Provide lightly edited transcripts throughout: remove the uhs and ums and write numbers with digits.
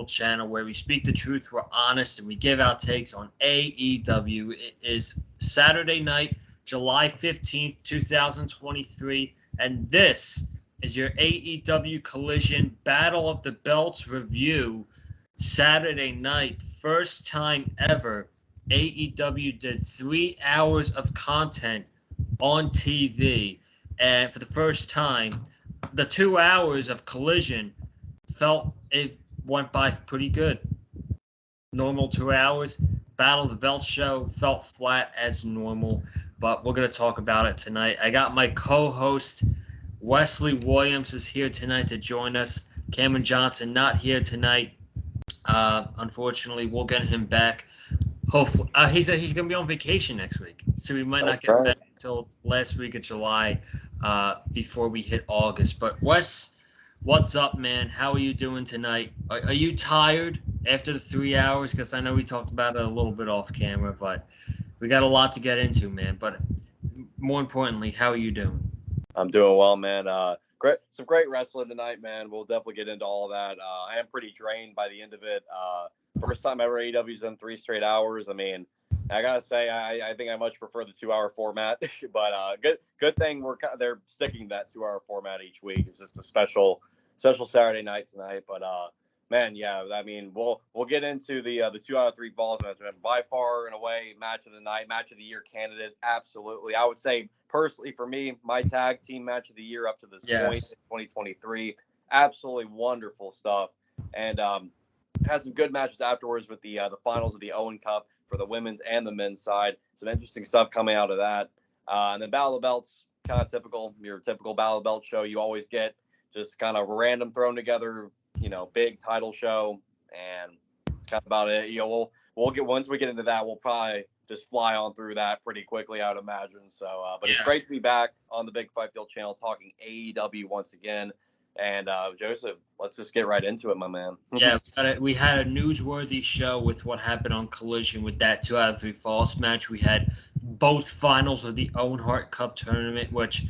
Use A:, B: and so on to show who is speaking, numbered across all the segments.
A: channel where we speak the truth, we're honest, and we give our takes on AEW. It is Saturday night, July 15th, 2023, and this is your AEW Collision Battle of the Belts review. Saturday night, first time ever, AEW did 3 hours of content on TV, and for the first time, the 2 hours of Collision felt it went by pretty good. Normal 2 hours. Battle of the Belt show felt flat as normal, but we're going to talk about it tonight. I got my co-host Wesley Williams is here tonight to join us. Cameron Johnson not here tonight. Unfortunately, we'll get him back. Hopefully, he's going to be on vacation next week, so we might not get back until last week of July before we hit August. But Wes, what's up, man? How are you doing tonight? Are you tired after the 3 hours? Because I know we talked about it a little bit off camera, but we got a lot to get into, man. But more importantly, how are you doing?
B: I'm doing well, man. Some great wrestling tonight, man. We'll definitely get into all that. I am pretty drained by the end of it. First time ever AEW's done 3 straight hours. I mean, I gotta say, I think I much prefer the 2-hour format, but good thing they're sticking to that 2-hour format each week. It's just a special Saturday night tonight. But man, yeah, I mean, we'll get into the 2 out of 3 falls match. By far and away, match of the night, match of the year candidate. Absolutely, I would say personally for me, my tag team match of the year up to this point in 2023. Absolutely wonderful stuff, and had some good matches afterwards with the finals of the Owen Cup for the women's and the men's side. Some interesting stuff coming out of that. And then Battle of the Belts, kind of typical, your typical Battle of the Belt show. You always get just kind of random thrown together, big title show, and it's kind of about it. We'll get, once we get into that, we'll probably just fly on through that pretty quickly, I would imagine. So, but It's great to be back on the Big Five Field channel talking AEW once again. And Joseph, let's just get right into it, my man.
A: Yeah, we had a newsworthy show with what happened on Collision with that 2 out of 3 falls match. We had both finals of the Owen Hart Cup tournament, which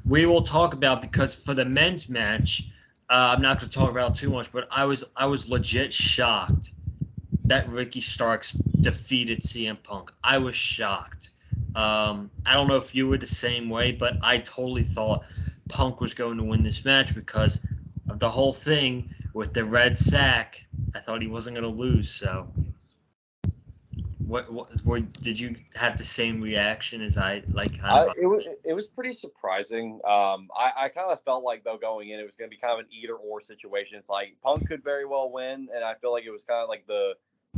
A: we will talk about because for the men's match, I'm not going to talk about too much, but I was legit shocked that Ricky Starks defeated CM Punk. I was shocked. I don't know if you were the same way, but I totally thought Punk was going to win this match because of the whole thing with the red sack. I thought he wasn't going to lose. So, what did you have the same reaction as I like?
B: It was pretty surprising. I kind of felt like though going in, it was going to be kind of an either or situation. It's like Punk could very well win, and I feel like it was kind of like the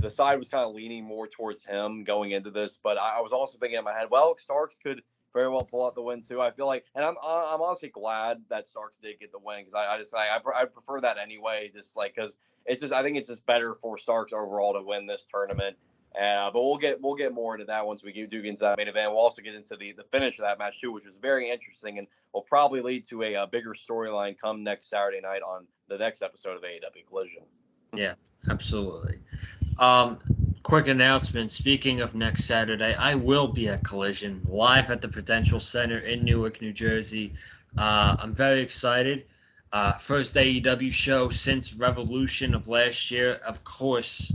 B: side was kind of leaning more towards him going into this. But I was also thinking in my head, well, Starks could very well pull out the win too. I feel like, and I'm honestly glad that Starks did get the win because I prefer that anyway. Just like because I think it's just better for Starks overall to win this tournament. But we'll get more into that once we do get into that main event. We'll also get into the finish of that match too, which was very interesting and will probably lead to a bigger storyline come next Saturday night on the next episode of AEW Collision.
A: Yeah, absolutely. Quick announcement. Speaking of next Saturday, I will be at Collision live at the Prudential Center in Newark, New Jersey. I'm very excited. First AEW show since Revolution of last year. Of course,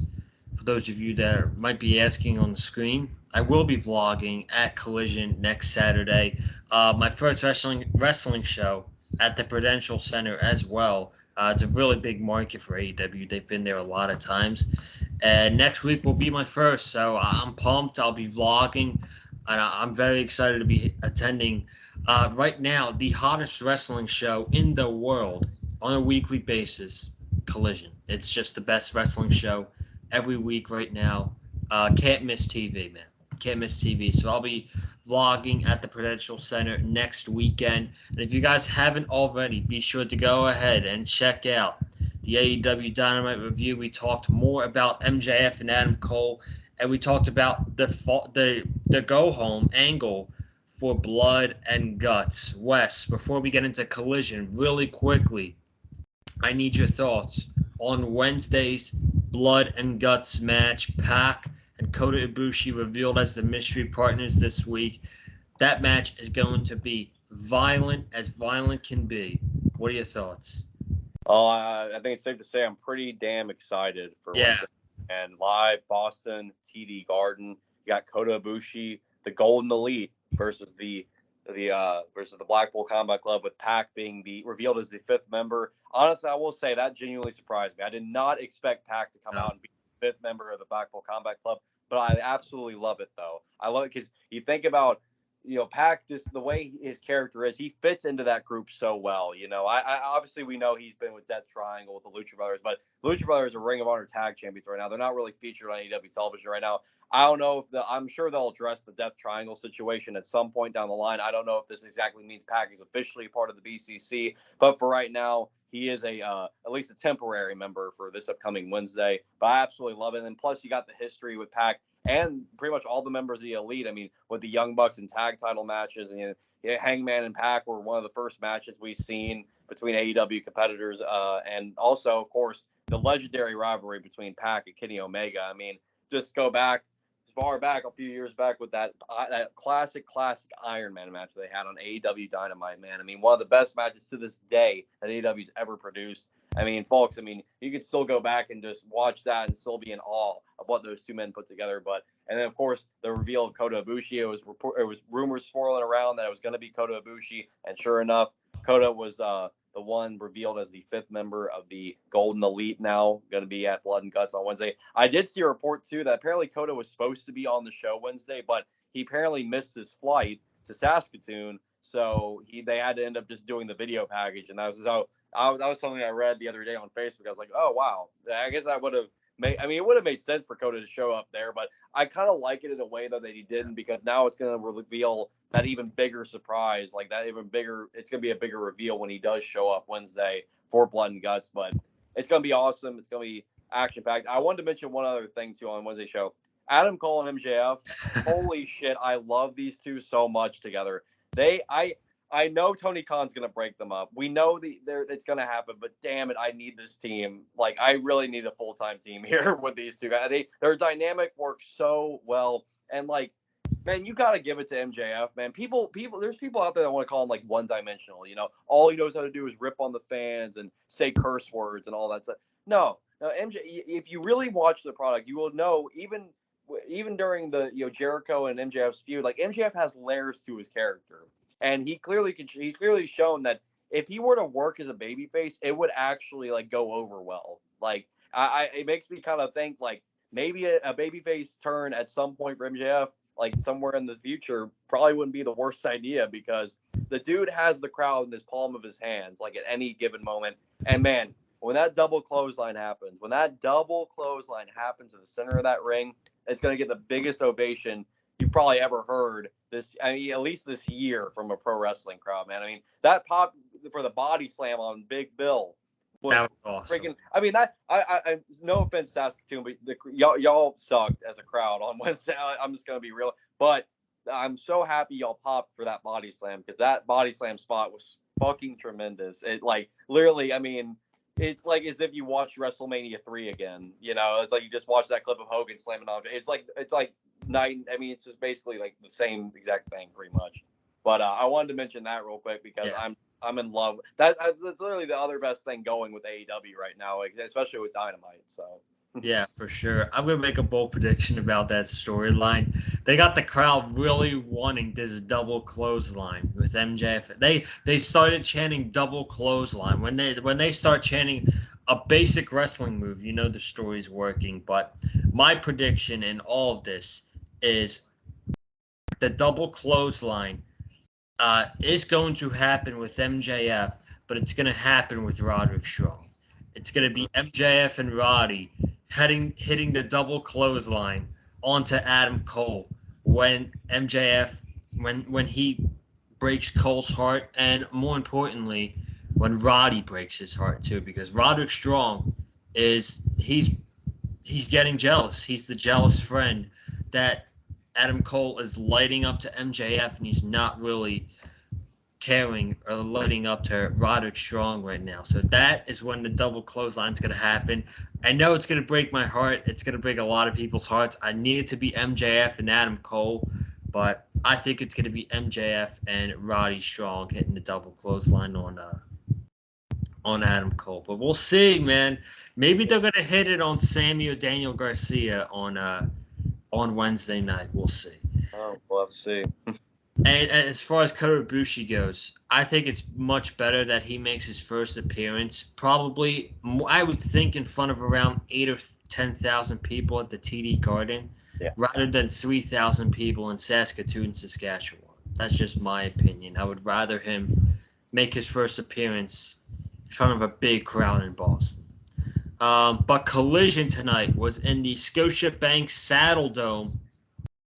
A: for those of you that might be asking on the screen, I will be vlogging at Collision next Saturday. My first wrestling show at the Prudential Center as well. It's a really big market for AEW. They've been there a lot of times. And next week will be my first, so I'm pumped. I'll be vlogging, and I'm very excited to be attending. Right now, the hottest wrestling show in the world on a weekly basis, Collision. It's just the best wrestling show every week right now. Can't miss TV, man. Can't miss TV. So I'll be vlogging at the Prudential Center next weekend. And if you guys haven't already, be sure to go ahead and check out the AEW Dynamite review. We talked more about MJF and Adam Cole, and we talked about the go home angle for Blood and Guts. Wes, before we get into Collision, really quickly, I need your thoughts on Wednesday's Blood and Guts match. Pac and Kota Ibushi revealed as the mystery partners this week. That match is going to be violent as violent can be. What are your thoughts?
B: Oh, I think it's safe to say I'm pretty damn excited for
A: Yeah.
B: Wednesday. And live Boston TD Garden, you got Kota Ibushi, the Golden Elite versus the Blackpool Combat Club, with Pac being the revealed as the 5th member. Honestly, I will say that genuinely surprised me. I did not expect Pac to come
A: No.
B: out and be the 5th member of the Blackpool Combat Club, but I absolutely love it though. I love it because you think about, Pac, just the way his character is, he fits into that group so well. I obviously we know he's been with Death Triangle with the Lucha Brothers, but Lucha Brothers are Ring of Honor tag champions right now. They're not really featured on AEW television right now. I don't know if I'm sure they'll address the Death Triangle situation at some point down the line. I don't know if this exactly means Pac is officially part of the BCC, but for right now, he is at least a temporary member for this upcoming Wednesday. But I absolutely love it. And plus, you got the history with Pac and pretty much all the members of the Elite. I mean, with the Young Bucks and tag title matches, and Hangman and Pac were one of the first matches we've seen between AEW competitors, and also, of course, the legendary rivalry between Pac and Kenny Omega. I mean, just go back far back, a few years back, with that classic Iron Man match they had on AEW Dynamite, man. I mean, one of the best matches to this day that AEW's ever produced. I mean, folks, I mean, you could still go back and just watch that and still be in awe of what those two men put together. But, and then, of course, the reveal of Kota Ibushi, it was rumors swirling around that it was going to be Kota Ibushi, and sure enough, Kota was the one revealed as the 5th member of the Golden Elite, now going to be at Blood and Guts on Wednesday. I did see a report, too, that apparently Kota was supposed to be on the show Wednesday, but he apparently missed his flight to Saskatoon, so they had to end up just doing the video package, and that was something I read the other day on Facebook. I was like, oh, wow. I guess I would have it would have made sense for Kota to show up there, but I kind of like it in a way, though, that he didn't, because now it's going to reveal that even bigger surprise, like that even bigger. It's going to be a bigger reveal when he does show up Wednesday for Blood and Guts, but it's going to be awesome. It's going to be action packed. I wanted to mention one other thing, too, on Wednesday show. Adam Cole and MJF. Holy shit. I love these two so much together. I know Tony Khan's going to break them up. We know it's going to happen, but damn it, I need this team. Like, I really need a full-time team here with these two guys. Their dynamic works so well. And, like, man, you got to give it to MJF, man. There's people out there that want to call him, like, one-dimensional. All he knows how to do is rip on the fans and say curse words and all that stuff. No, MJ, if you really watch the product, you will know, even during the Jericho and MJF's feud, like, MJF has layers to his character. And he's clearly shown that if he were to work as a babyface, it would actually, like, go over well. Like, it makes me kind of think, like, maybe a babyface turn at some point for MJF, like, somewhere in the future, probably wouldn't be the worst idea, because the dude has the crowd in his palm of his hands, like, at any given moment. And man, when that double clothesline happens in the center of that ring, it's going to get the biggest ovation you've probably ever heard at least this year, from a pro wrestling crowd, man. I mean, that pop for the body slam on Big Bill
A: That was awesome.
B: freaking. I mean, I no offense, Saskatoon, but y'all sucked as a crowd on Wednesday. I'm just gonna be real, but I'm so happy y'all popped for that body slam, because that body slam spot was fucking tremendous. It, like, literally, I mean, it's like as if you watched WrestleMania 3 again. It's like you just watched that clip of Hogan slamming on. It's like night. I mean, it's just basically like the same exact thing, pretty much. But I wanted to mention that real quick, because I'm in love. That's literally the other best thing going with AEW right now, like, especially with Dynamite. So.
A: Yeah, for sure. I'm going to make a bold prediction about that storyline. They got the crowd really wanting this double clothesline with MJF. They started chanting double clothesline. When they start chanting a basic wrestling move, the story's working. But my prediction in all of this is the double clothesline is going to happen with MJF, but it's going to happen with Roderick Strong. It's going to be MJF and Roddy hitting the double clothesline onto Adam Cole when he breaks Cole's heart, and more importantly, when Roddy breaks his heart too, because Roderick Strong he's getting jealous. He's the jealous friend that Adam Cole is lighting up to MJF, and he's not really caring or lighting up to Roderick Strong right now. So that is when the double clothesline is going to happen. I know it's going to break my heart. It's going to break a lot of people's hearts. I need it to be MJF and Adam Cole, but I think it's going to be MJF and Roddy Strong hitting the double clothesline on on Adam Cole. But we'll see, man. Maybe they're gonna hit it on Sammy or Daniel Garcia on Wednesday night. We'll see.
B: Oh, we'll have to see.
A: And as far as Kota Ibushi goes, I think it's much better that he makes his first appearance. Probably, I would think, in front of around 8 or 10,000 people at the TD Garden,
B: Yeah.
A: rather than 3,000 people in Saskatoon, Saskatchewan. That's just my opinion. I would rather him make his first appearance in front of a big crowd in Boston. But Collision tonight was in the Scotiabank Saddle Dome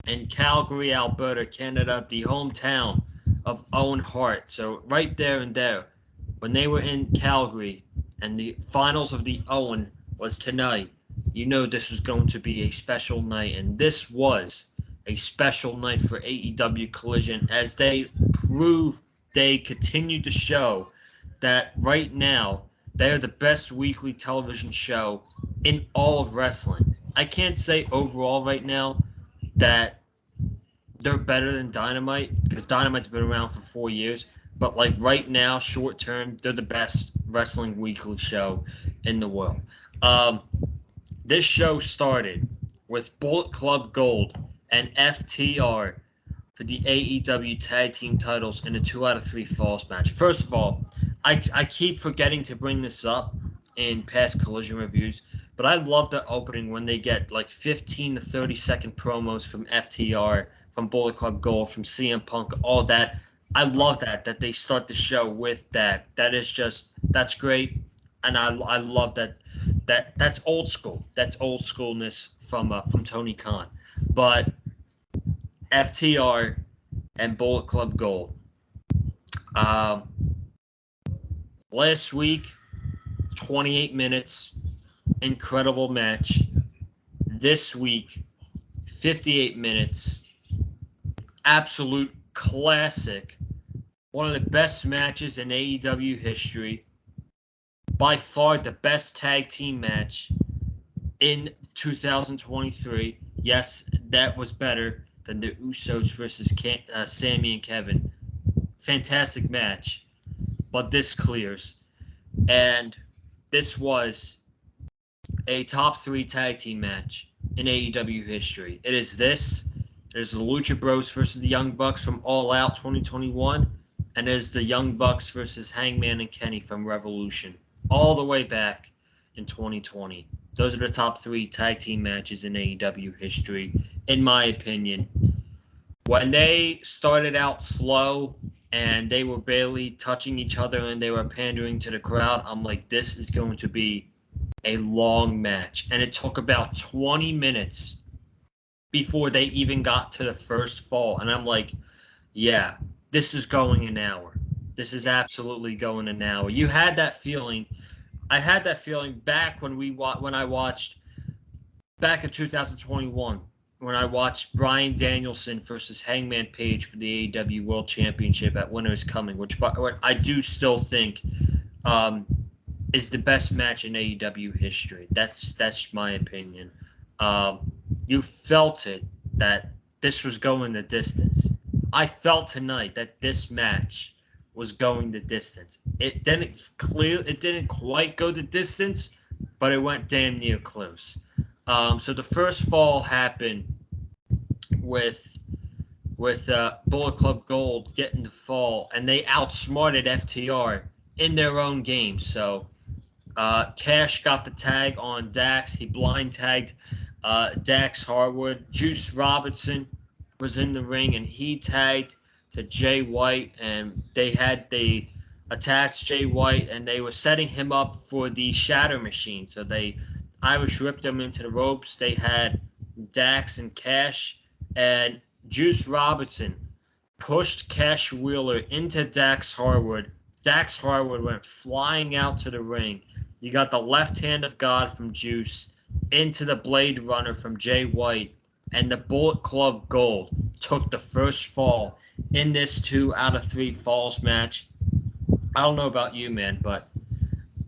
A: in Calgary, Alberta, Canada, the hometown of Owen Hart. So right there and there, when they were in Calgary and the finals of the Owen was tonight, you know this was going to be a special night, and this was a special night for AEW Collision as they continue to show that right now they are the best weekly television show in all of wrestling. I can't say overall right now that they're better than Dynamite because Dynamite's been around for 4 years. But like right now, short term, they're the best wrestling weekly show in the world. This show started with Bullet Club Gold and FTR for the AEW Tag Team titles in a 2 out of 3 falls match. First of all, I keep forgetting to bring this up in past Collision reviews, but I love the opening when they get like 15 to 30-second promos from FTR, from Bullet Club Gold, from CM Punk, all that. I love that they start the show with that. That's great, and I love that's old school. That's old schoolness from Tony Khan. But FTR and Bullet Club Gold. Last week, 28 minutes, incredible match. This week, 58 minutes, absolute classic. One of the best matches in AEW history. By far the best tag team match in 2023. Yes, that was better than the Usos versus Sammy and Kevin. Fantastic match, but this clears. And this was a top 3 tag team match in AEW history. It is this. There's the Lucha Bros versus the Young Bucks from All Out 2021, and there's the Young Bucks versus Hangman and Kenny from Revolution, all the way back in 2020. Those are the top 3 tag team matches in AEW history, in my opinion. When they started out slow and they were barely touching each other and they were pandering to the crowd, I'm like, this is going to be a long match. And it took about 20 minutes before they even got to the first fall. And I'm like, yeah, this is going an hour. This is absolutely going an hour. You had that feeling. I had that feeling back when I watched back in 2021 when I watched Bryan Danielson versus Hangman Page for the AEW World Championship at Winter is Coming, which I do still think is the best match in AEW history. That's my opinion. You felt it that this was going the distance. I felt tonight that this match was going the distance. It didn't quite go the distance, but it went damn near close. So the first fall happened with Bullet Club Gold getting the fall, and they outsmarted FTR in their own game. So Cash got the tag on Dax. He blind tagged Dax Harwood. Juice Robinson was in the ring, and he tagged to Jay White, and they attacked Jay White, and they were setting him up for the Shatter Machine. So they Irish ripped him into the ropes. They had Dax and Cash, and Juice Robinson pushed Cash Wheeler into Dax Harwood. Dax Harwood went flying out to the ring. You got the left hand of God from Juice into the Blade Runner from Jay White, and the Bullet Club Gold took the first fall in this 2 out of 3 falls match. I don't know about you, man, but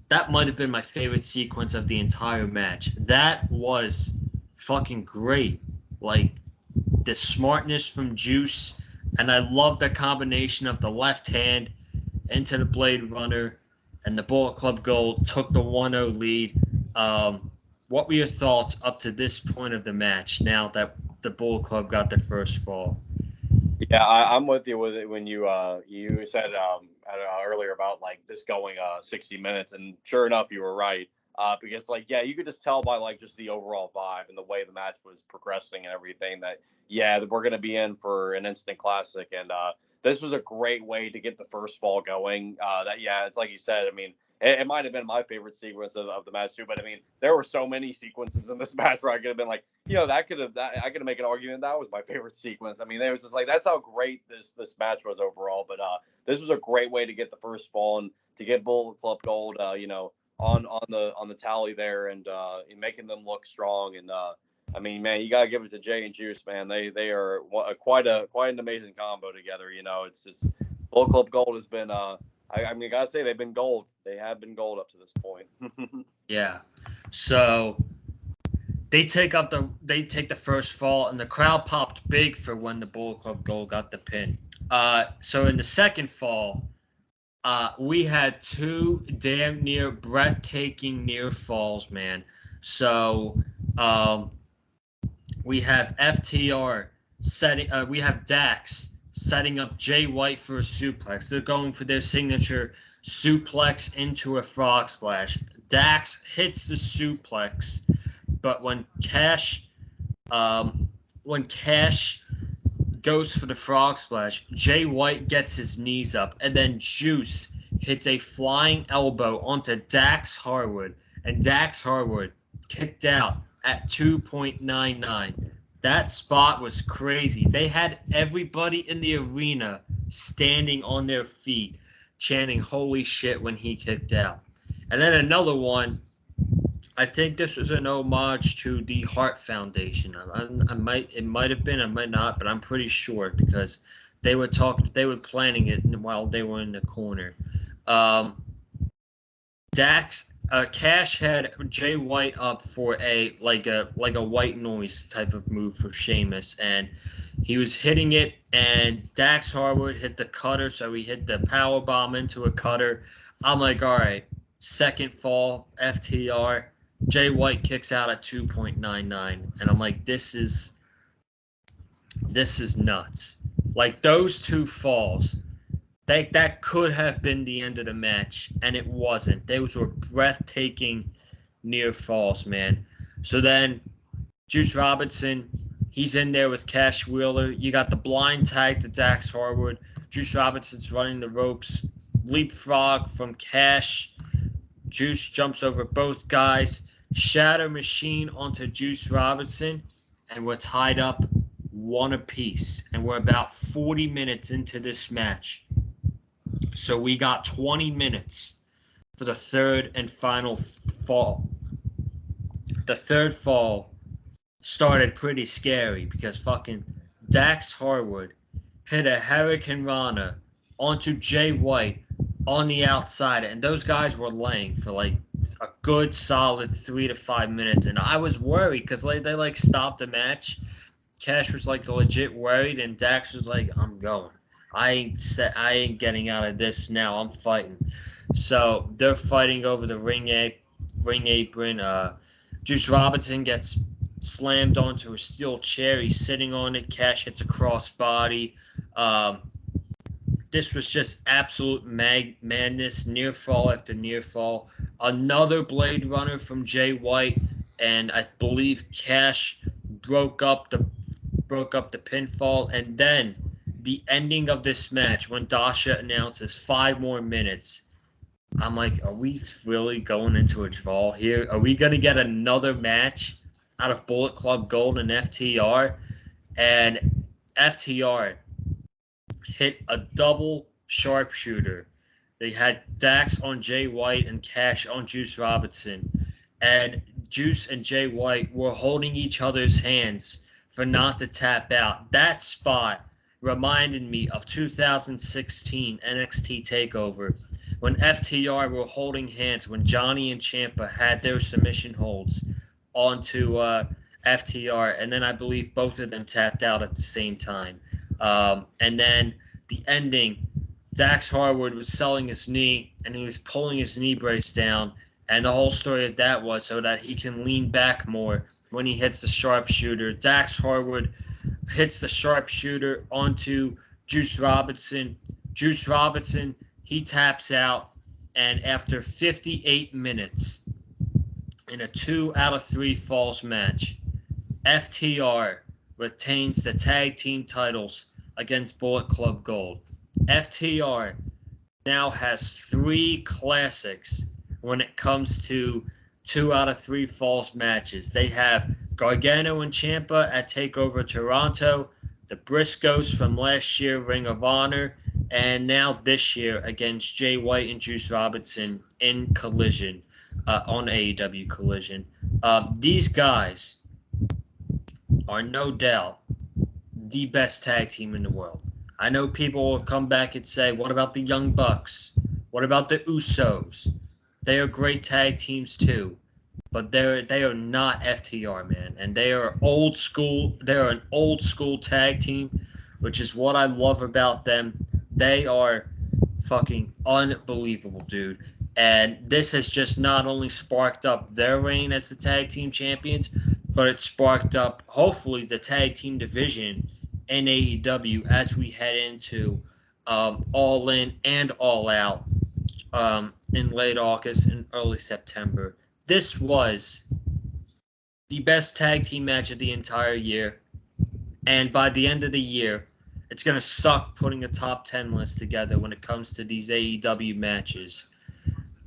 A: that might have been my favorite sequence of the entire match. That was fucking great. Like, the smartness from Juice, and I love the combination of the left hand into the Blade Runner, and the Bullet Club Gold took the 1-0 lead. What were your thoughts up to this point of the match now that the Bullet Club got their first fall?
B: Yeah, I'm with you with it when you said earlier about like this going 60 minutes, and sure enough, you were right. Because like yeah, you could just tell by like just the overall vibe and the way the match was progressing and everything that yeah, that we're gonna be in for an instant classic, and this was a great way to get the first fall going. That yeah, it's like you said. I mean, it might have been my favorite sequence of the match too, but I mean, there were so many sequences in this match where I could have been like, I could have I could make an argument that was my favorite sequence. I mean, it was just like that's how great this match was overall. But this was a great way to get the first fall and to get Bullet Club Gold, on the tally there and making them look strong. And I mean, man, you gotta give it to Jay and Juice, man. They are quite an amazing combo together. It's just Bullet Club Gold has been. I mean, gotta say they've been gold. They have been gold up to this point.
A: Yeah. So they take the first fall, and the crowd popped big for when the Bullet Club Gold got the pin. So in the second fall, we had two damn near breathtaking near falls, man. So we have FTR setting. We have Dax setting up Jay White for a suplex. They're going for their signature suplex into a frog splash. Dax hits the suplex, but when Cash goes for the frog splash, Jay White gets his knees up, and then Juice hits a flying elbow onto Dax Harwood, and Dax Harwood kicked out at 2.99. That spot was crazy. They had everybody in the arena standing on their feet, chanting "Holy shit" when he kicked out. And then another one. I think this was an homage to the Hart Foundation. It might have been, I might not, but I'm pretty sure because they were planning it while they were in the corner. Cash had Jay White up for a white noise type of move for Sheamus, and he was hitting it, and Dax Harwood hit the cutter, so he hit the power bomb into a cutter. I'm like, all right, second fall, FTR. Jay White kicks out at 2.99, and I'm like, this is nuts. Like those two falls, that could have been the end of the match, and it wasn't. Those were breathtaking near falls, man. So then Juice Robinson, he's in there with Cash Wheeler. You got the blind tag to Dax Harwood. Juice Robinson's running the ropes. Leapfrog from Cash. Juice jumps over both guys. Shatter Machine onto Juice Robinson. And we're tied up one apiece. And we're about 40 minutes into this match. So we got 20 minutes for the third and final fall. The third fall started pretty scary because fucking Dax Harwood hit a Hurricane Rana onto Jay White on the outside, and those guys were laying for like a good solid 3 to 5 minutes, and I was worried because they stopped the match. Cash was like legit worried, and Dax was like, "I'm going. I ain't getting out of this now. I'm fighting." So they're fighting over the ring apron. Juice Robinson gets slammed onto a steel chair. He's sitting on it. Cash hits a crossbody. This was just absolute madness, near fall after near fall. Another Blade Runner from Jay White, and I believe Cash broke up the pinfall, and then the ending of this match when Dasha announces 5 more minutes. I'm like, are we really going into a draw here? Are we going to get another match out of Bullet Club Gold and FTR? And FTR hit a double sharpshooter. They had Dax on Jay White and Cash on Juice Robinson. And Juice and Jay White were holding each other's hands for not to tap out. That spot reminded me of 2016 NXT TakeOver when FTR were holding hands when Johnny and Ciampa had their submission holds onto FTR, and then I believe both of them tapped out at the same time. And then the ending, Dax Harwood was selling his knee, and he was pulling his knee brace down. And the whole story of that was so that he can lean back more when he hits the sharpshooter. Dax Harwood hits the sharpshooter onto Juice Robinson. Juice Robinson, he taps out, and after 58 minutes in a 2 out of 3 falls match, FTR retains the tag team titles against Bullet Club Gold. FTR now has 3 classics when it comes to 2 out of 3 falls matches. They have Gargano and Ciampa at TakeOver Toronto, the Briscoes from last year, Ring of Honor, and now this year against Jay White and Juice Robinson in Collision, on AEW Collision. These guys are no doubt the best tag team in the world. I know people will come back and say, what about the Young Bucks? What about the Usos? They are great tag teams too. But they are not FTR, man. And they are old school. They're an old school tag team, which is what I love about them. They are fucking unbelievable, dude. And this has just not only sparked up their reign as the tag team champions, but it sparked up, hopefully, the tag team division in AEW as we head into All In and All Out in late August and early September. This was the best tag team match of the entire year. And by the end of the year, it's going to suck putting a top 10 list together when it comes to these AEW matches.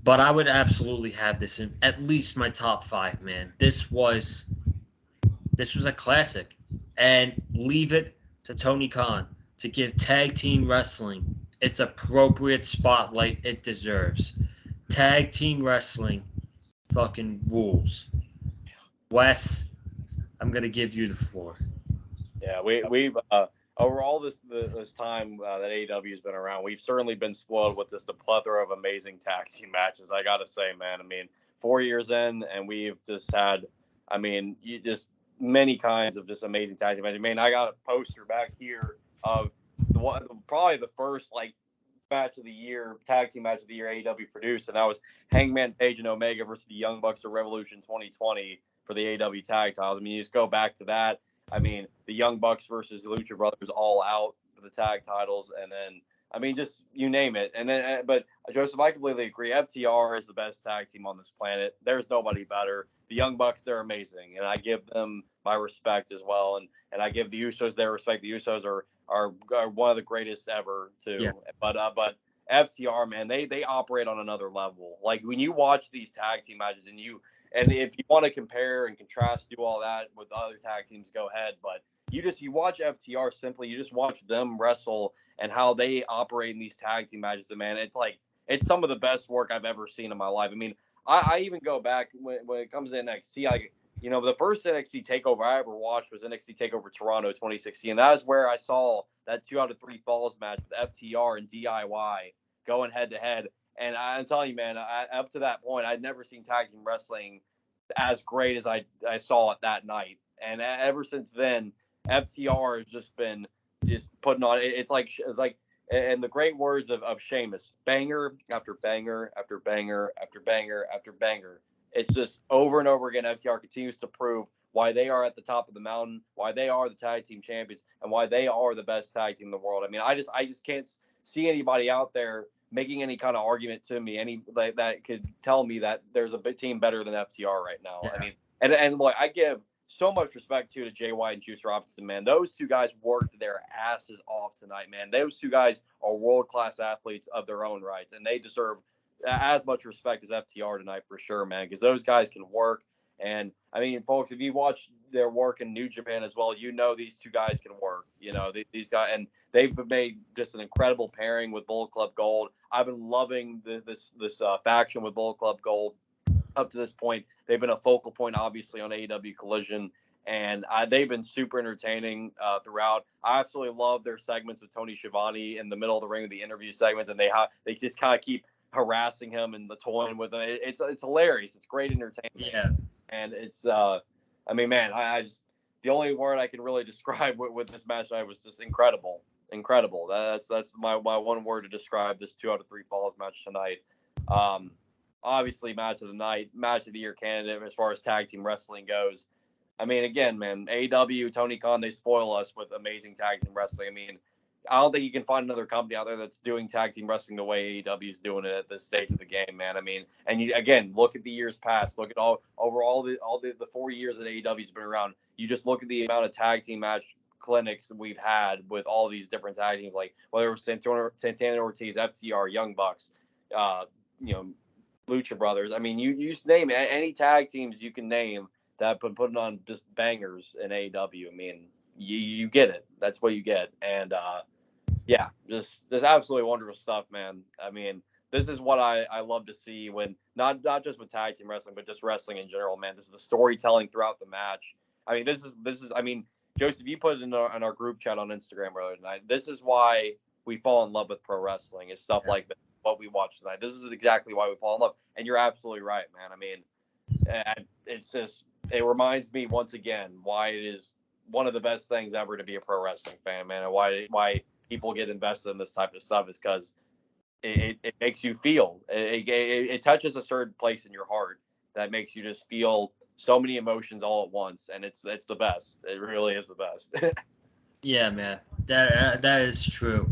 A: But I would absolutely have this in at least my top 5, man. This was a classic. And leave it to Tony Khan to give tag team wrestling its appropriate spotlight it deserves. Tag team wrestling fucking rules. Wes, I'm gonna give you the floor.
B: Yeah, we've over all this time that AEW has been around, we've certainly been spoiled with just a plethora of amazing tag team matches. I gotta say, man. I mean, 4 years in, and we've just had, I mean, you just many kinds of just amazing tag team matches. I mean, I got a poster back here of the one, probably the first like match of the year, tag team match of the year AEW produced, and that was Hangman Page and Omega versus the Young Bucks of Revolution 2020 for the AEW tag titles. I mean, you just go back to that. I mean, the Young Bucks versus the Lucha Brothers all out for the tag titles, and then I mean, just you name it. And then, but Joseph, I completely agree. FTR is the best tag team on this planet. There's nobody better. The Young Bucks, they're amazing, and I give them my respect as well. And I give the Usos their respect. The Usos are one of the greatest ever too.
A: Yeah.
B: But FTR, man, they operate on another level. Like when you watch these tag team matches, and if you want to compare and contrast, do all that with other tag teams, go ahead. But you watch FTR simply, you just watch them wrestle and how they operate in these tag team matches. And man, it's some of the best work I've ever seen in my life. I mean, I even go back when it comes to NXT. The first NXT takeover I ever watched was NXT Takeover Toronto 2016. That is where I saw that 2 out of 3 falls match with FTR and DIY going head to head. And I'm telling you, man, up to that point, I'd never seen tag team wrestling as great as I saw it that night. And ever since then, FTR has just been putting on. It's like, in the great words of Sheamus, banger after banger after banger after banger after banger. It's just over and over again. FTR continues to prove why they are at the top of the mountain, why they are the tag team champions, and why they are the best tag team in the world. I mean, I just can't see anybody out there making any kind of argument to me, that could tell me that there's a big team better than FTR right now. Yeah. I mean, and look, I give so much respect to Jay White and Juice Robinson, man. Those two guys worked their asses off tonight, man. Those two guys are world-class athletes of their own rights, and they deserve as much respect as FTR tonight for sure, man, because those guys can work. And I mean, folks, if you watch their work in New Japan as well, these two guys can work. These guys, and they've made just an incredible pairing with Bullet Club Gold. I've been loving this faction with Bullet Club Gold up to this point. They've been a focal point, obviously, on AEW Collision, and they've been super entertaining throughout. I absolutely love their segments with Tony Schiavone in the middle of the ring with the interview segments, and they just kind of keep harassing him and the toying with him. It's hilarious. It's great entertainment.
A: Yeah.
B: And it's I mean, man, I just, the only word I can really describe with this match tonight was just incredible. incredible. That's my one word to describe this 2 out of 3 falls match tonight. Um, Obviously, match of the night, match of the year candidate as far as tag team wrestling goes. I mean, again, man, AEW, Tony Khan, they spoil us with amazing tag team wrestling. I mean, I don't think you can find another company out there that's doing tag team wrestling the way AEW is doing it at this stage of the game, man. I mean, and you again look at the years past, look at all the 4 years that AEW's been around. You just look at the amount of tag team match clinics that we've had with all these different tag teams, like whether it was Santana Ortiz, FTR, Young Bucks, you know, Lucha Brothers. I mean, you name any tag teams you can name that have been putting on just bangers in AEW. I mean, you get it. That's what you get. And yeah, just absolutely wonderful stuff, man. I mean, this is what I love to see when not just with tag team wrestling, but just wrestling in general, man. This is the storytelling throughout the match. I mean, this is. I mean, Joseph, you put it in our group chat on Instagram earlier tonight. This is why we fall in love with pro wrestling. Is stuff like that. What we watched tonight. This is exactly why we fall in love. And you're absolutely right, man. I mean, it's just it reminds me once again why it is one of the best things ever to be a pro wrestling fan, man, and why people get invested in this type of stuff is because it makes you feel it touches a certain place in your heart that makes you just feel so many emotions all at once, and it's the best. It really is the best.
A: Yeah, man, that is true.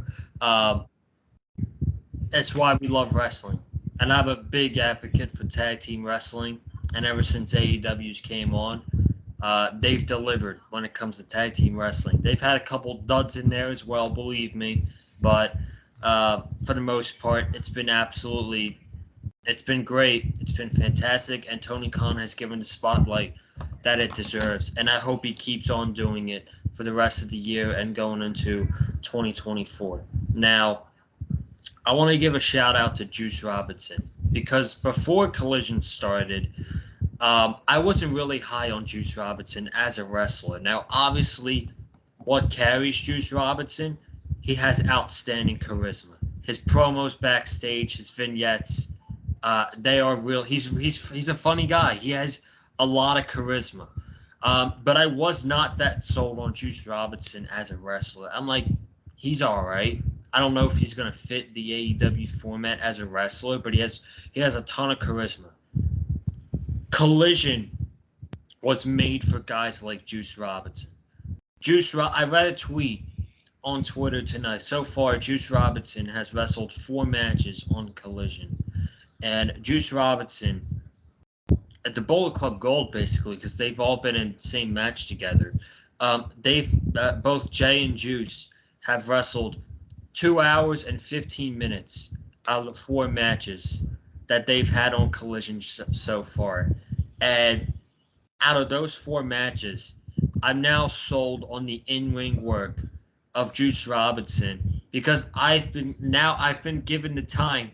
A: That's why we love wrestling, and I'm a big advocate for tag team wrestling. And ever since AEW's came on, they've delivered when it comes to tag team wrestling. They've had a couple duds in there as well, believe me, but for the most part, it's been great. It's been fantastic, and Tony Khan has given the spotlight that it deserves, and I hope he keeps on doing it for the rest of the year and going into 2024. Now, I want to give a shout out to Juice Robinson because before Collision started, I wasn't really high on Juice Robinson as a wrestler. Now, obviously, what carries Juice Robinson? He has outstanding charisma. His promos backstage, his vignettes, they are real. He's a funny guy. He has a lot of charisma. But I was not that sold on Juice Robinson as a wrestler. I'm like, he's all right. I don't know if he's gonna fit the AEW format as a wrestler, but he has a ton of charisma. Collision was made for guys like Juice Robinson. I read a tweet on Twitter tonight. So far, Juice Robinson has wrestled 4 matches on Collision, and Juice Robinson at the Bullet Club Gold, basically, because they've all been in the same match together. They've both Jay and Juice have wrestled 2 hours and 15 minutes out of the 4 matches that they've had on Collision so far. And out of those 4 matches, I'm now sold on the in-ring work of Juice Robinson because I've been given the time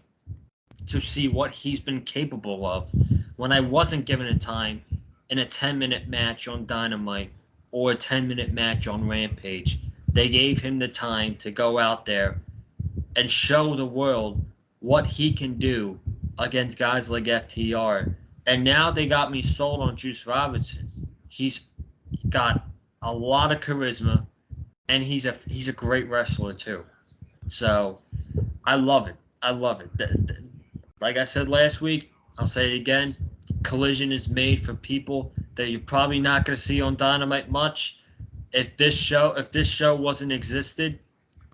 A: to see what he's been capable of when I wasn't given the time in a 10-minute match on Dynamite or a 10-minute match on Rampage. They gave him the time to go out there and show the world what he can do against guys like FTR. And now they got me sold on Juice Robinson. He's got a lot of charisma, and he's a great wrestler too. So I love it. I love it. Like I said last week, I'll say it again. Collision is made for people that you're probably not going to see on Dynamite much. If this show wasn't existed,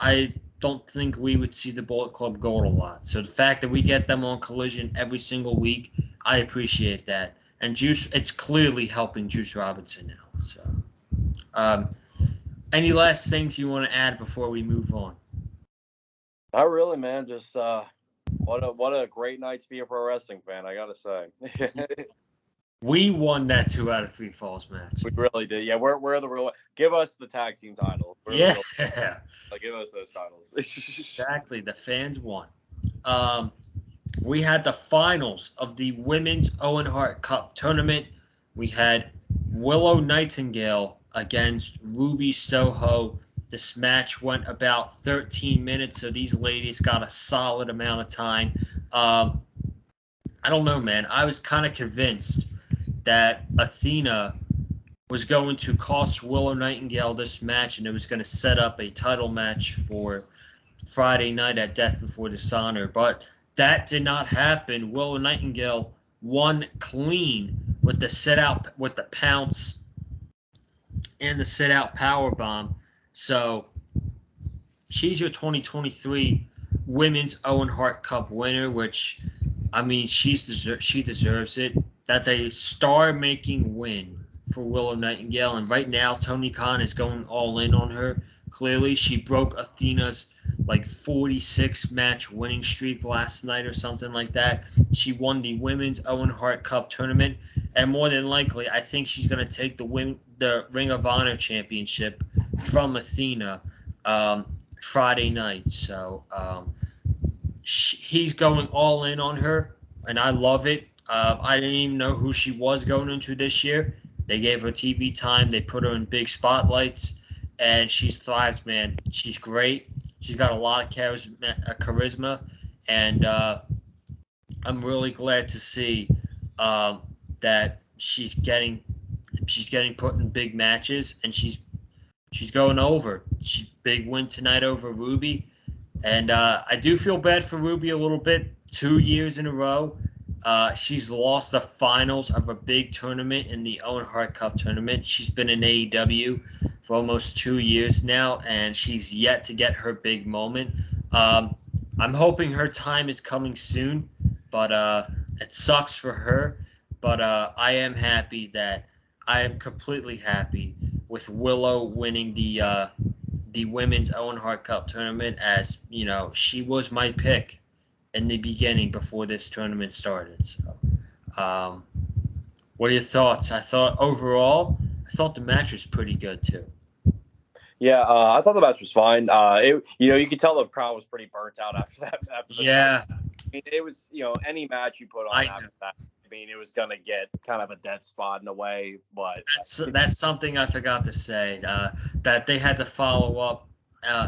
A: I don't think we would see the Bullet Club Gold a lot. So the fact that we get them on Collision every single week, I appreciate that. And it's clearly helping Juice Robinson now. So, any last things you want to add before we move on?
B: Not really, man. Just what a great night to be a pro wrestling fan, I gotta say.
A: We won that 2 out of 3 falls match.
B: We really did. Yeah, we're the real. Give us the tag team titles.
A: Yeah.
B: Give us those titles.
A: Exactly. The fans won. We had the finals of the Women's Owen Hart Cup tournament. We had Willow Nightingale against Ruby Soho. This match went about 13 minutes, so these ladies got a solid amount of time. I don't know, man. I was kind of convinced that Athena was going to cost Willow Nightingale this match, and it was going to set up a title match for Friday night at Death Before Dishonor. But that did not happen. Willow Nightingale won clean with the sit out, with the pounce and the sit out power bomb. So she's your 2023 Women's Owen Hart Cup winner, which, I mean, she deserves it. That's a star-making win for Willow Nightingale, and right now Tony Khan is going all in on her. Clearly, she broke Athena's like 46 match winning streak last night or something like that. She won the Women's Owen Hart Cup tournament, and more than likely, I think she's going to take the Ring of Honor championship from Athena Friday night. So he's going all in on her, and I love it. I didn't even know who she was going into this year. They gave her TV time. They put her in big spotlights, and she thrives, man. She's great. She's got a lot of charisma, and I'm really glad to see that she's getting put in big matches, and she's going over. Big win tonight over Ruby, and I do feel bad for Ruby a little bit. 2 years in a row, she's lost the finals of a big tournament in the Owen Hart Cup tournament. She's been in AEW for almost 2 years now, and she's yet to get her big moment. I'm hoping her time is coming soon, but it sucks for her. But I am completely happy with Willow winning the Women's Owen Hart Cup tournament, as you know, she was my pick in the beginning before this tournament started. So, what are your thoughts? I thought the match was pretty good too.
B: Yeah, I thought the match was fine. You could tell the crowd was pretty burnt out after that.
A: Yeah,
B: I mean, it was, any match you put on after that. I mean, it was gonna get kind of a dead spot in a way, but
A: that's something I forgot to say. That they had to follow up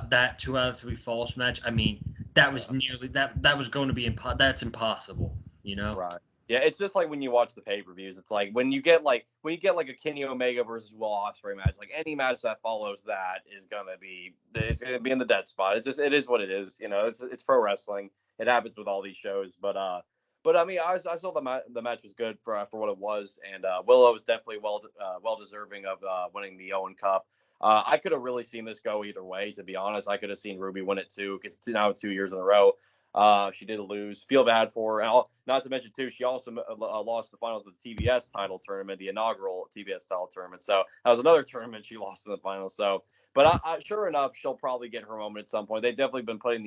A: that 2 out of 3 falls match. I mean, that was nearly that was going to be that's impossible. You know.
B: Right. Yeah, it's just like when you watch the pay-per-views. It's like when you get like a Kenny Omega versus Will Ospreay match. Like any match that follows that is gonna be in the dead spot. It is what it is. It's pro wrestling. It happens with all these shows. But I mean, I saw the match was good for what it was, and Willow was definitely well deserving of winning the Owen Cup. I could have really seen this go either way. To be honest, I could have seen Ruby win it too, because now 2 years in a row. She did lose. Feel bad for her. And not to mention, too, she also lost the finals of the TBS title tournament, the inaugural TBS title tournament. So that was another tournament she lost in the finals. So, but sure enough, she'll probably get her moment at some point. They've definitely been placing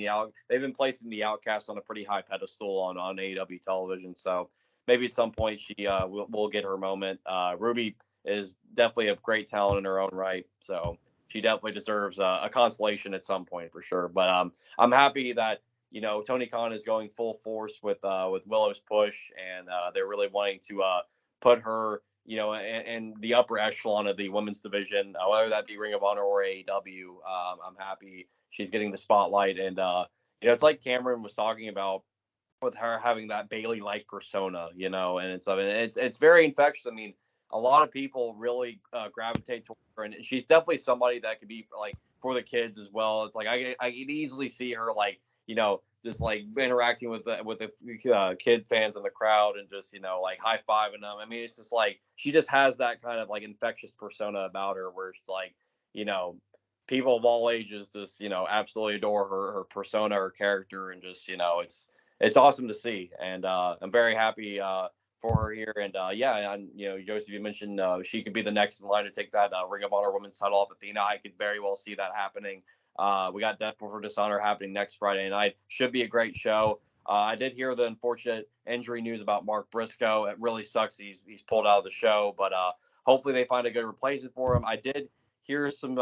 B: the Outcast on a pretty high pedestal on AEW television. So maybe at some point she will get her moment. Ruby is definitely a great talent in her own right. So she definitely deserves a consolation at some point for sure. But I'm happy that Tony Khan is going full force with Willow's push, and they're really wanting to put her, in the upper echelon of the women's division, whether that be Ring of Honor or AEW. I'm happy she's getting the spotlight, and it's like Cameron was talking about with her having that Bayley-like persona, and it's very infectious. I mean, a lot of people really gravitate toward her, and she's definitely somebody that could be like for the kids as well. It's like I could easily see her like, just like interacting with the kid fans in the crowd and just, like high fiving them. I mean, it's just like she just has that kind of like infectious persona about her where it's like, people of all ages just, absolutely adore her persona, her character, and just, it's awesome to see. And I'm very happy for her here. And Joseph, you mentioned she could be the next in line to take that Ring of Honor Women's title off Athena. I could very well see that happening. We got Death Before Dishonor happening next Friday night. Should be a great show. I did hear the unfortunate injury news about Mark Briscoe. It really sucks. He's pulled out of the show, but hopefully they find a good replacement for him. I did hear some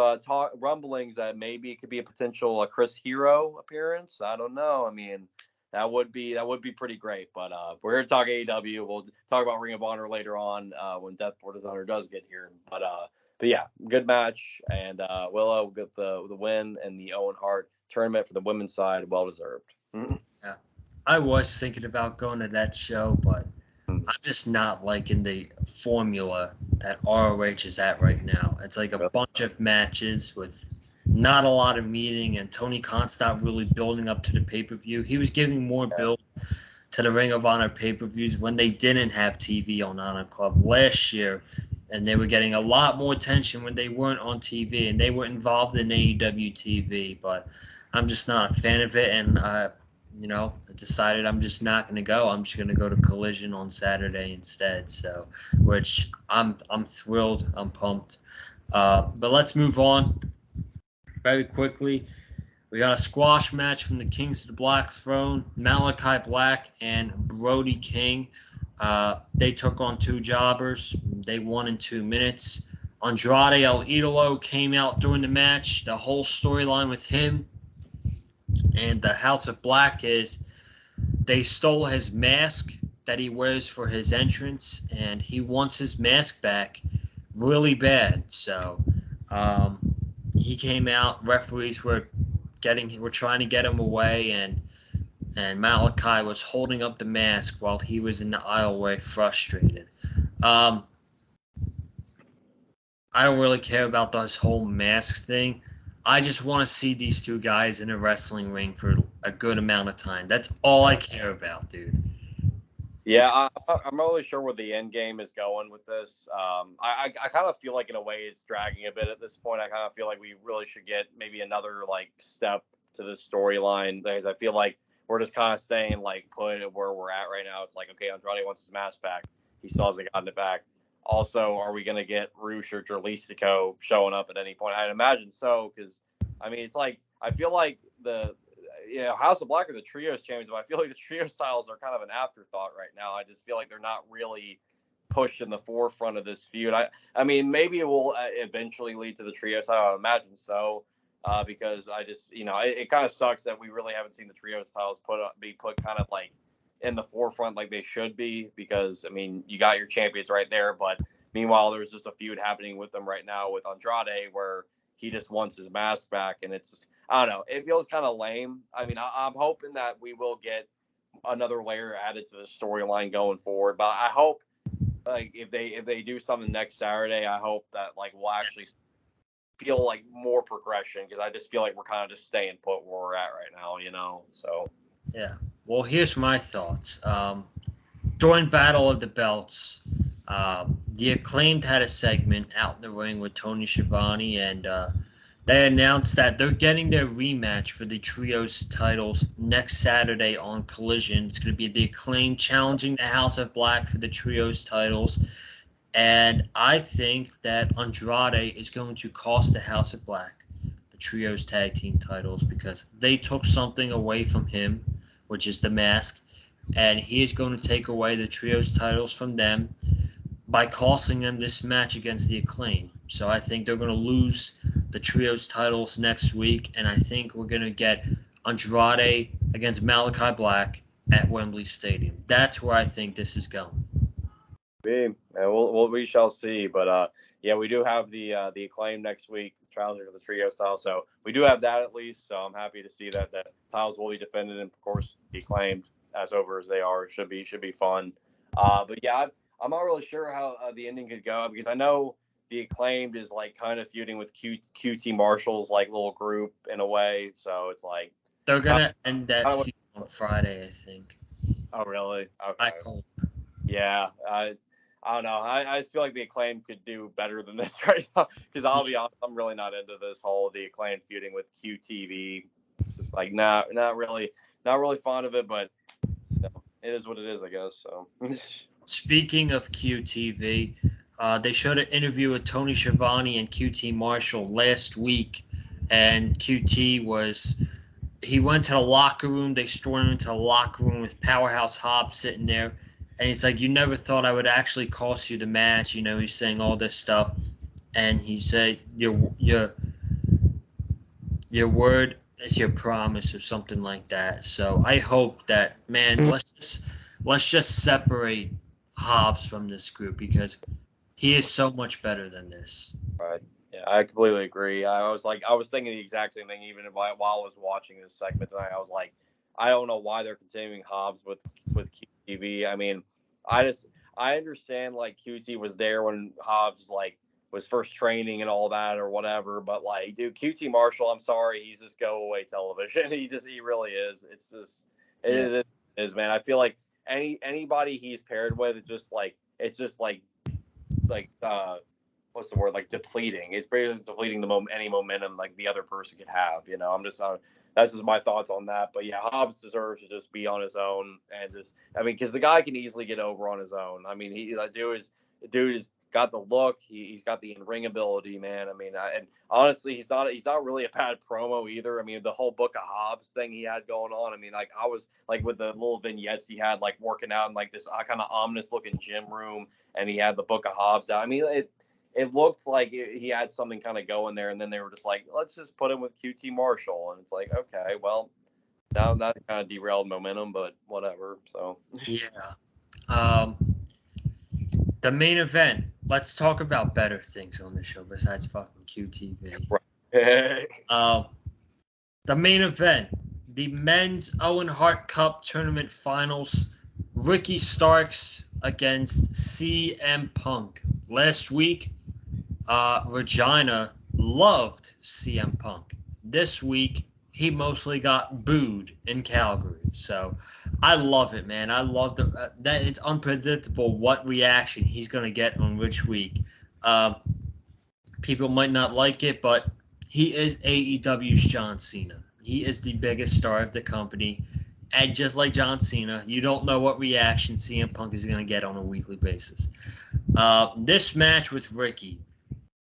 B: rumblings that maybe it could be a potential Chris Hero appearance. I don't know. I mean, that would be pretty great. But we're here to talk AEW. We'll talk about Ring of Honor later on when Death Before Dishonor does get here. But yeah, good match, and Willow get the win and the Owen Hart tournament for the women's side, well deserved.
A: Yeah, I was thinking about going to that show, but I'm just not liking the formula that ROH is at right now. It's like a bunch of matches with not a lot of meaning, and Tony Khan's not really building up to the pay-per-view. He was giving more build to the Ring of Honor pay-per-views when they didn't have TV on Honor Club last year, and they were getting a lot more attention when they weren't on TV, and they were involved in AEW TV, but I'm just not a fan of it, and I decided I'm just not going to go. I'm just going to go to Collision on Saturday instead. So, which I'm thrilled. I'm pumped. But let's move on very quickly. We got a squash match from the Kings of the Black Throne, Malachi Black and Brody King. They took on two jobbers. They won in 2 minutes. Andrade El Idolo came out during the match. The whole storyline with him and the House of Black is they stole his mask that he wears for his entrance, and he wants his mask back really bad. So he came out. Referees were trying to get him away, and Malachi was holding up the mask while he was in the aisleway, frustrated. I don't really care about this whole mask thing. I just want to see these two guys in a wrestling ring for a good amount of time. That's all I care about, dude.
B: Yeah, I'm not really sure where the end game is going with this. I kind of feel like in a way it's dragging a bit at this point. I kind of feel like we really should get maybe another like step to this storyline, because I feel like we're just kind of staying like put where we're at right now. It's like, okay, Andrade wants his mask back. He still hasn't gotten it back. Also, are we going to get Roosh or Jalisco showing up at any point? I'd imagine so, because I mean, it's like I feel like the House of Black are the trios champions, but I feel like the trio styles are kind of an afterthought right now. I just feel like they're not really pushed in the forefront of this feud. I mean, maybe it will eventually lead to the trio style. I imagine so, because I just, it kind of sucks that we really haven't seen the trio styles be put kind of like in the forefront like they should be, because, I mean, you got your champions right there, but meanwhile, there's just a feud happening with them right now with Andrade where he just wants his mask back, and it's just, I don't know. It feels kind of lame. I mean, I'm hoping that we will get another layer added to the storyline going forward. But I hope, like, if they do something next Saturday, I hope that like we'll actually feel like more progression, because I just feel like we're kind of just staying put where we're at right now. So
A: yeah. Well, here's my thoughts. During Battle of the Belts, the Acclaimed had a segment out in the ring with Tony Schiavone, and they announced that they're getting their rematch for the Trios titles next Saturday on Collision. It's going to be the Acclaimed challenging the House of Black for the Trios titles. And I think that Andrade is going to cost the House of Black the Trios tag team titles, because they took something away from him, which is the mask. And he is going to take away the Trios titles from them by costing them this match against the Acclaim. So I think they're going to lose the Trios titles next week, and I think we're going to get Andrade against Malachi Black at Wembley Stadium. That's where I think this is going.
B: we shall see. But yeah, we do have the Acclaim next week, challenging for the trio style. So we do have that at least. So I'm happy to see that titles will be defended, and of course the Acclaimed, as over as they are, should be fun. But yeah, I'm not really sure how the ending could go, because I know the Acclaimed is like kind of feuding with QT Marshall's like little group in a way. So it's like
A: they're gonna end that feud on Friday, I think.
B: Oh really? Okay.
A: I hope.
B: Yeah. I don't know. I just feel like the Acclaim could do better than this right now, because I'll be honest, I'm really not into this whole the Acclaim feuding with QTV. It's just like not really fond of it, but it is what it is, I guess. So.
A: Speaking of QTV, they showed an interview with Tony Schiavone and QT Marshall last week, and he went to the locker room. They stormed into the locker room with Powerhouse Hobbs sitting there, and he's like, "You never thought I would actually cost you the match." He's saying all this stuff, and he said, "Your word is your promise," or something like that. So I hope that, man, let's just separate Hobbs from this group, because he is so much better than this.
B: Right. Yeah, I completely agree. I was thinking the exact same thing even while I was watching this segment tonight. I was like, I don't know why they're continuing Hobbs with QTV. I mean, I understand like QT was there when Hobbs was first training and all that or whatever, but like, dude, QT Marshall, I'm sorry, he's just go away television. He really is. It's just
A: Yeah.
B: it is, man. I feel like anybody he's paired with, it's just like what's the word, like depleting. It's basically depleting any momentum like the other person could have. I'm just that's just my thoughts on that. But yeah, Hobbs deserves to just be on his own and just, I mean, because the guy can easily get over on his own. I mean, that dude is got the look. He's got the in-ring ability, man. I mean, and honestly, he's not really a bad promo either. I mean, the whole Book of Hobbs thing he had going on. I mean, like, I was like, with the little vignettes he had, like working out in like this kind of ominous looking gym room, and he had the Book of Hobbs out. I mean, it looked like he had something kind of going there, and then they were just like, let's just put him with QT Marshall, and it's like, okay, well, now that kind of derailed momentum, but whatever. So
A: Yeah. The main event. Let's talk about better things on the show besides fucking QTV. The main event, the men's Owen Hart Cup Tournament Finals. Ricky Starks against CM Punk. Last week, Regina loved CM Punk. This week, he mostly got booed in Calgary. So I love it, man. I love that it's unpredictable what reaction he's going to get on which week. People might not like it, but he is AEW's John Cena. He is the biggest star of the company. And just like John Cena, you don't know what reaction CM Punk is going to get on a weekly basis. This match with Ricky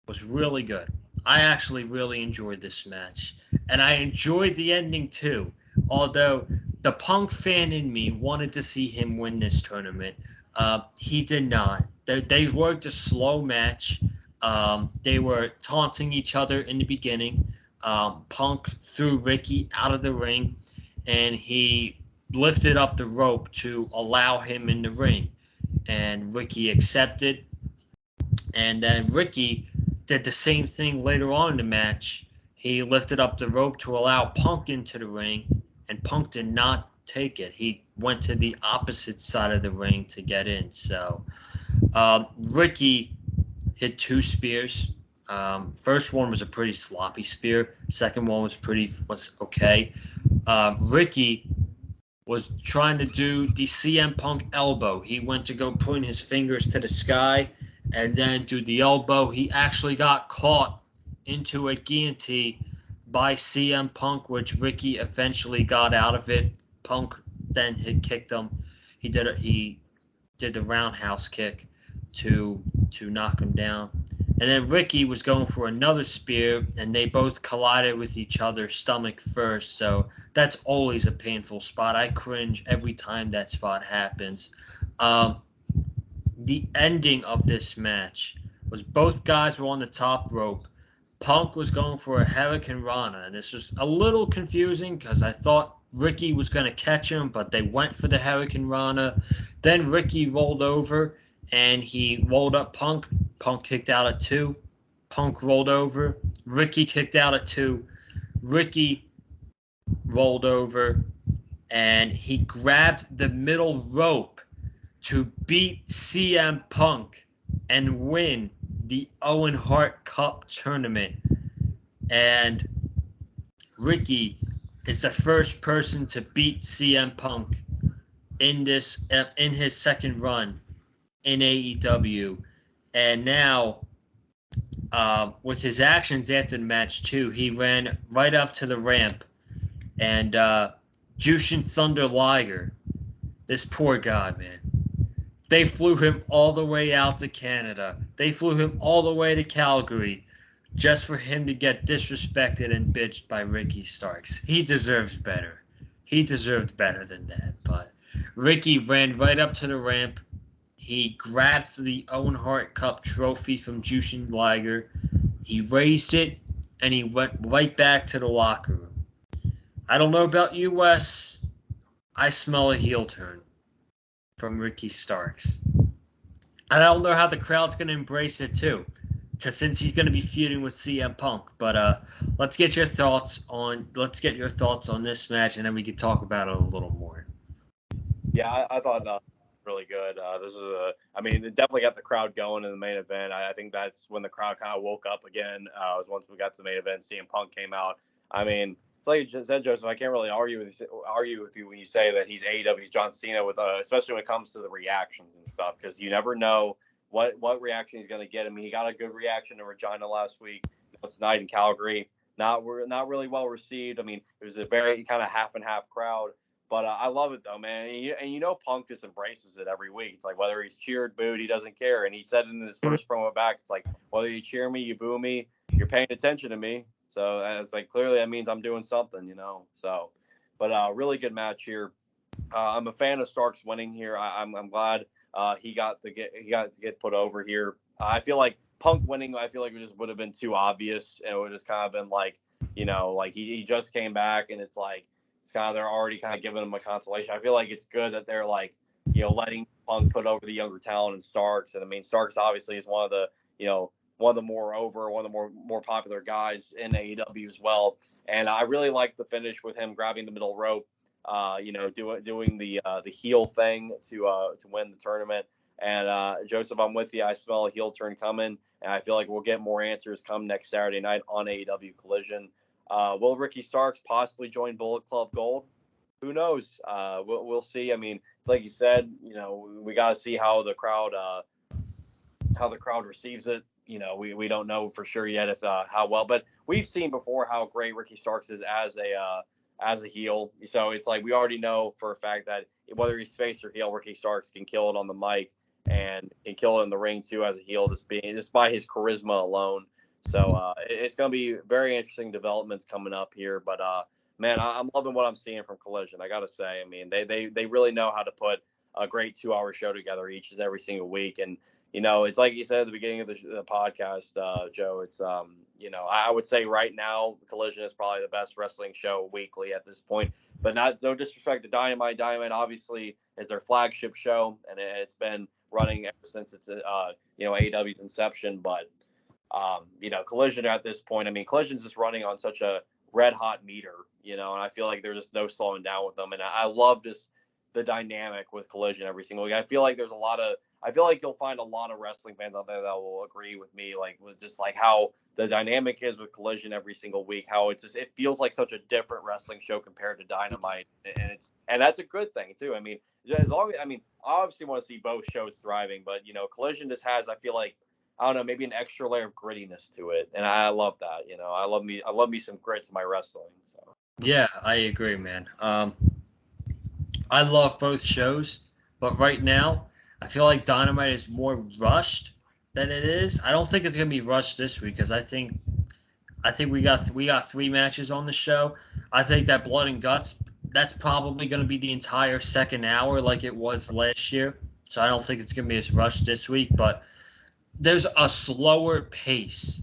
A: was really good. I actually really enjoyed this match. And I enjoyed the ending too. Although the Punk fan in me wanted to see him win this tournament. He did not. They worked a slow match. They were taunting each other in the beginning. Punk threw Ricky out of the ring, and he lifted up the rope to allow him in the ring. And Ricky accepted. And then Ricky did the same thing later on in the match. He lifted up the rope to allow Punk into the ring, and Punk did not take it. He went to the opposite side of the ring to get in. So Ricky hit 2 spears. First one was a pretty sloppy spear. Second one was okay. Ricky was trying to do the CM Punk elbow. He went to go point his fingers to the sky and then do the elbow. He actually got caught into a guillotine by CM Punk, which Ricky eventually got out of it. Punk then kicked him. He did the roundhouse kick to knock him down. And then Ricky was going for another spear, and they both collided with each other stomach first. So that's always a painful spot. I cringe every time that spot happens. The ending of this match was both guys were on the top rope. Punk was going for a Hurricane Rana, and this was a little confusing because I thought Ricky was going to catch him, but they went for the Hurricane Rana. Then Ricky rolled over, and he rolled up Punk. Punk kicked out at 2. Punk rolled over. Ricky kicked out at 2. Ricky rolled over, and he grabbed the middle rope to beat CM Punk and win the Owen Hart Cup tournament. And Ricky is the first person to beat CM Punk in his second run in AEW. And now, with his actions after the match too, he ran right up to the ramp, and Jushin Thunder Liger, this poor guy, man. They flew him all the way out to Canada. They flew him all the way to Calgary just for him to get disrespected and bitched by Ricky Starks. He deserves better. He deserved better than that. But Ricky ran right up to the ramp. He grabbed the Owen Hart Cup trophy from Jushin Liger. He raised it, and he went right back to the locker room. I don't know about you, Wes. I smell a heel turn from Ricky Starks. I don't know how the crowd's going to embrace it, too, because since he's going to be feuding with CM Punk. But let's get your thoughts on this match, and then we can talk about it a little more.
B: yeah, I thought really good. This is I mean, it definitely got the crowd going in the main event. I think that's when the crowd kind of woke up again. Was once we got to the main event, CM Punk came out. I mean, it's like you just said, Joseph. I can't really argue with you when you say that he's AEW's John Cena, with especially when it comes to the reactions and stuff, because you never know what reaction he's going to get. I mean, he got a good reaction to Regina last week. Tonight in Calgary, not really well received. I mean, it was a very kind of half and half crowd. But I love it, though, man. And you know Punk just embraces it every week. It's like whether he's cheered, booed, he doesn't care. And he said in his first promo back, it's like, whether you cheer me, you boo me, you're paying attention to me. So it's like, clearly that means I'm doing something, you know. So, but really good match here. I'm a fan of Starks winning here. I'm glad he got to get put over here. I feel like Punk winning, I feel like it just would have been too obvious. And it would have just kind of been like, you know, like he just came back, and it's like, it's kind of, they're already kind of giving him a consolation. I feel like it's good that they're like, you know, letting Punk put over the younger talent in Starks. And I mean, Starks obviously is one of the more popular guys in AEW as well. And I really like the finish with him grabbing the middle rope, you know, doing the heel thing to win the tournament. And Joseph, I'm with you. I smell a heel turn coming, and I feel like we'll get more answers come next Saturday night on AEW Collision. Will Ricky Starks possibly join Bullet Club Gold? Who knows? We'll see. I mean, it's like you said, you know, we got to see how the crowd receives it. You know, we don't know for sure yet if how well, but we've seen before how great Ricky Starks is as a heel. So it's like we already know for a fact that whether he's face or heel, Ricky Starks can kill it on the mic and can kill it in the ring too as a heel, just by his charisma alone. So it's going to be very interesting developments coming up here. But, man, I'm loving what I'm seeing from Collision, I got to say. I mean, they really know how to put a great 2-hour show together each and every single week. And, you know, it's like you said at the beginning of the podcast, Joe, it's, you know, I would say right now Collision is probably the best wrestling show weekly at this point. But no disrespect to Dynamite. Dynamite obviously is their flagship show, and it's been running ever since it's, you know, AEW's inception. But, you know, Collision at this point, I mean, Collision's just running on such a red hot meter, you know, and I feel like there's just no slowing down with them. And I love just the dynamic with Collision every single week. I feel like you'll find a lot of wrestling fans out there that will agree with me, like with just like how the dynamic is with Collision every single week, how it feels like such a different wrestling show compared to Dynamite. And that's a good thing too. I mean, I obviously want to see both shows thriving, but you know, Collision just has, I feel like, I don't know, maybe an extra layer of grittiness to it, and I love that. You know, I love me some grits in my wrestling. So
A: Yeah, I agree, man. I love both shows, but right now I feel like Dynamite is more rushed than it is. I don't think it's gonna be rushed this week because I think we got 3 matches on the show. I think that Blood and Guts, that's probably gonna be the entire second hour like it was last year. So I don't think it's gonna be as rushed this week, but there's a slower pace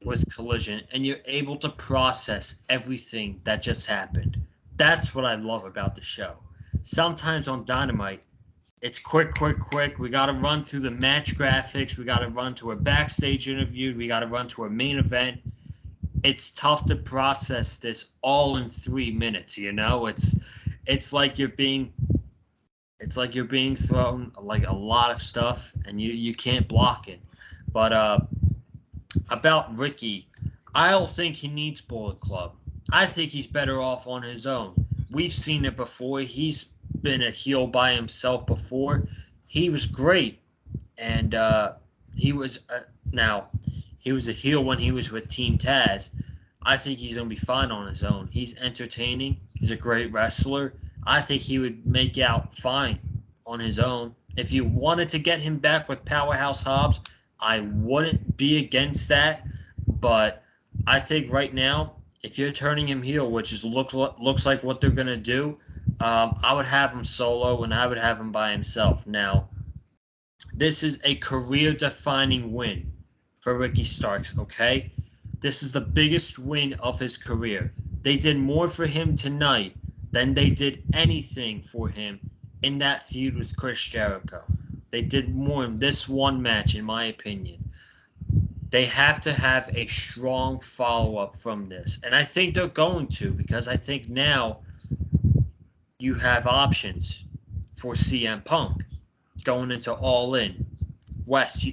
A: with Collision, and you're able to process everything that just happened. That's what I love about the show. Sometimes on Dynamite, it's quick. We got to run through the match graphics. We got to run to a backstage interview. We got to run to a main event. It's tough to process this all in 3 minutes, you know? It's like you're being thrown like a lot of stuff, and you can't block it. But about Ricky, I don't think he needs Bullet Club. I think he's better off on his own. We've seen it before. He's been a heel by himself before. He was great, and he was a heel when he was with Team Taz. I think he's gonna be fine on his own. He's entertaining. He's a great wrestler. I think he would make out fine on his own. If you wanted to get him back with Powerhouse Hobbs, I wouldn't be against that, but I think right now, if you're turning him heel, which looks like what they're gonna do, I would have him solo and I would have him by himself. Now, this is a career-defining win for Ricky Starks. Okay, this is the biggest win of his career. They did more for him tonight than they did anything for him in that feud with Chris Jericho. They did more in this one match, in my opinion. They have to have a strong follow-up from this. And I think they're going to, because I think now you have options for CM Punk. going into All In. West,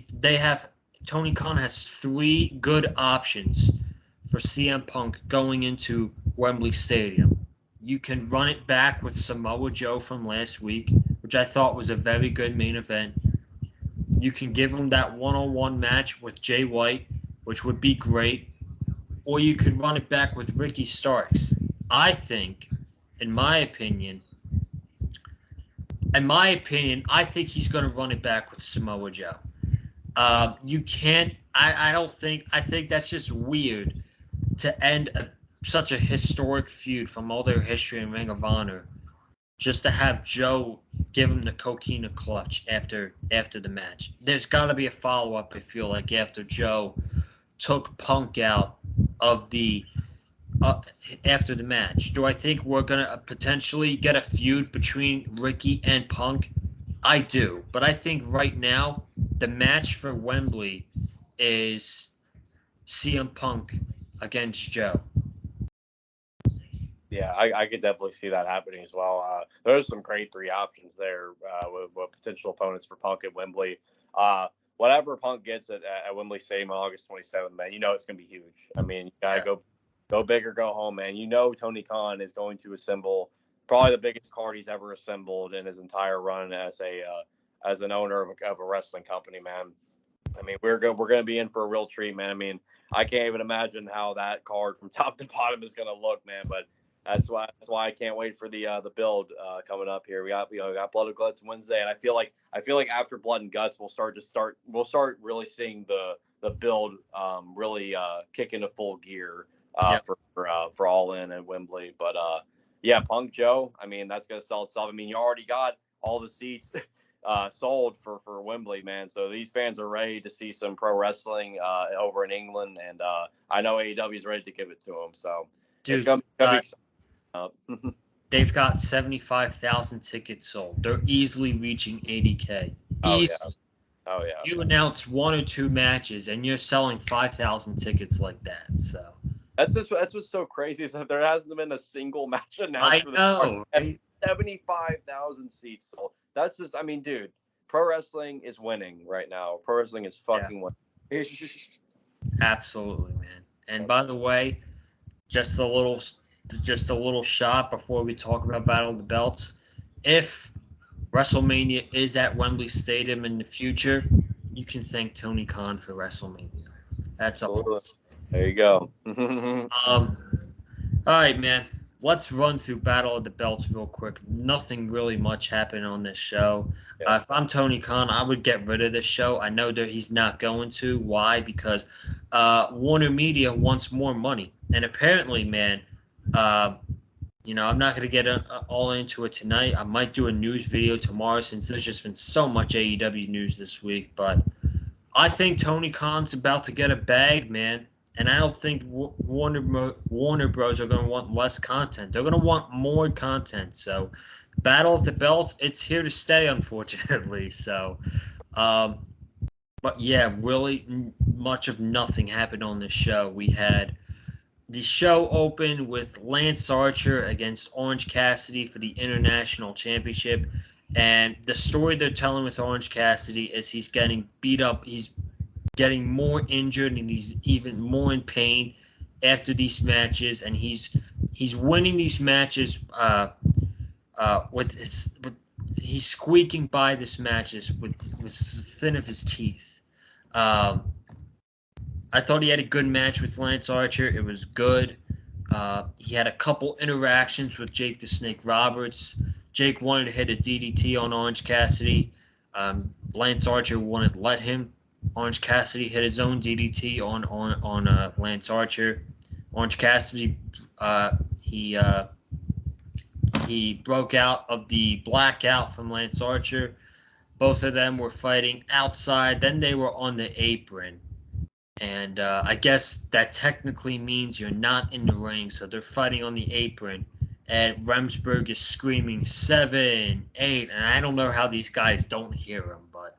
A: Tony Khan has 3 good options for CM Punk going into Wembley Stadium. You can run it back with Samoa Joe from last week, which I thought was a very good main event. You can give him that one-on-one match with Jay White, which would be great. Or you could run it back with Ricky Starks. I think, in my opinion, I think he's going to run it back with Samoa Joe. You can't. I don't think. I think that's just weird to end such a historic feud from all their history in Ring of Honor, just to have Joe give him the coquina clutch after the match. There's got to be a follow up. I feel like after Joe took Punk out of the after the match. Do I think we're gonna potentially get a feud between Ricky and Punk? I do, but I think right now the match for Wembley is CM Punk against Joe.
B: Yeah, I could definitely see that happening as well. There's some great 3 options there with potential opponents for Punk at Wembley. Whatever Punk gets at Wembley Stadium on August 27th, man, you know it's going to be huge. I mean, you got to go big or go home, man. You know Tony Khan is going to assemble probably the biggest card he's ever assembled in his entire run as an owner of a wrestling company, man. I mean, we're going to be in for a real treat, man. I mean, I can't even imagine how that card from top to bottom is going to look, man. But that's why I can't wait for the build coming up here. We got Blood and Guts Wednesday, and I feel like after Blood and Guts we'll start really seeing the build really kick into full gear for All In at Wembley. But yeah, Punk Joe, I mean that's gonna sell itself. I mean you already got all the seats sold for Wembley, man. So these fans are ready to see some pro wrestling over in England, and I know AEW is ready to give it to them. So
A: Dude,
B: it's gonna be exciting.
A: They've got 75,000 tickets sold. They're easily reaching 80K. Easily.
B: Oh yeah.
A: You announce 1 or 2 matches, and you're selling 5,000 tickets like that. So
B: that's what's so crazy is that there hasn't been a single match announced.
A: I know.
B: 75,000 seats sold. That's just, I mean, dude, pro wrestling is winning right now. Pro wrestling is fucking winning.
A: Absolutely, man. And by the way, just a little shot before we talk about Battle of the Belts. If WrestleMania is at Wembley Stadium in the future, you can thank Tony Khan for WrestleMania. That's all.
B: There you go.
A: All right, man. Let's run through Battle of the Belts real quick. Nothing really much happened on this show.
B: Yeah.
A: If I'm Tony Khan, I would get rid of this show. I know that he's not going to. Why? Because Warner Media wants more money. And apparently, man, I'm not going to get all into it tonight. I might do a news video tomorrow since there's just been so much AEW news this week. But I think Tony Khan's about to get a bag, man. And I don't think Warner Bros. Are going to want less content. They're going to want more content. So Battle of the Belts, it's here to stay, unfortunately. So, but yeah, really much of nothing happened on this show. We had the show open with Lance Archer against Orange Cassidy for the International Championship. And the story they're telling with Orange Cassidy is he's getting beat up. He's getting more injured and he's even more in pain after these matches. And he's winning these matches he's squeaking by these matches with the thin of his teeth. I thought he had a good match with Lance Archer. It was good. He had a couple interactions with Jake the Snake Roberts. Jake wanted to hit a DDT on Orange Cassidy. Lance Archer wouldn't let him. Orange Cassidy hit his own DDT on Lance Archer. Orange Cassidy he broke out of the blackout from Lance Archer. Both of them were fighting outside. Then they were on the apron. And I guess that technically means you're not in the ring, so they're fighting on the apron. And Remsburg is screaming 7, 8, and I don't know how these guys don't hear him, but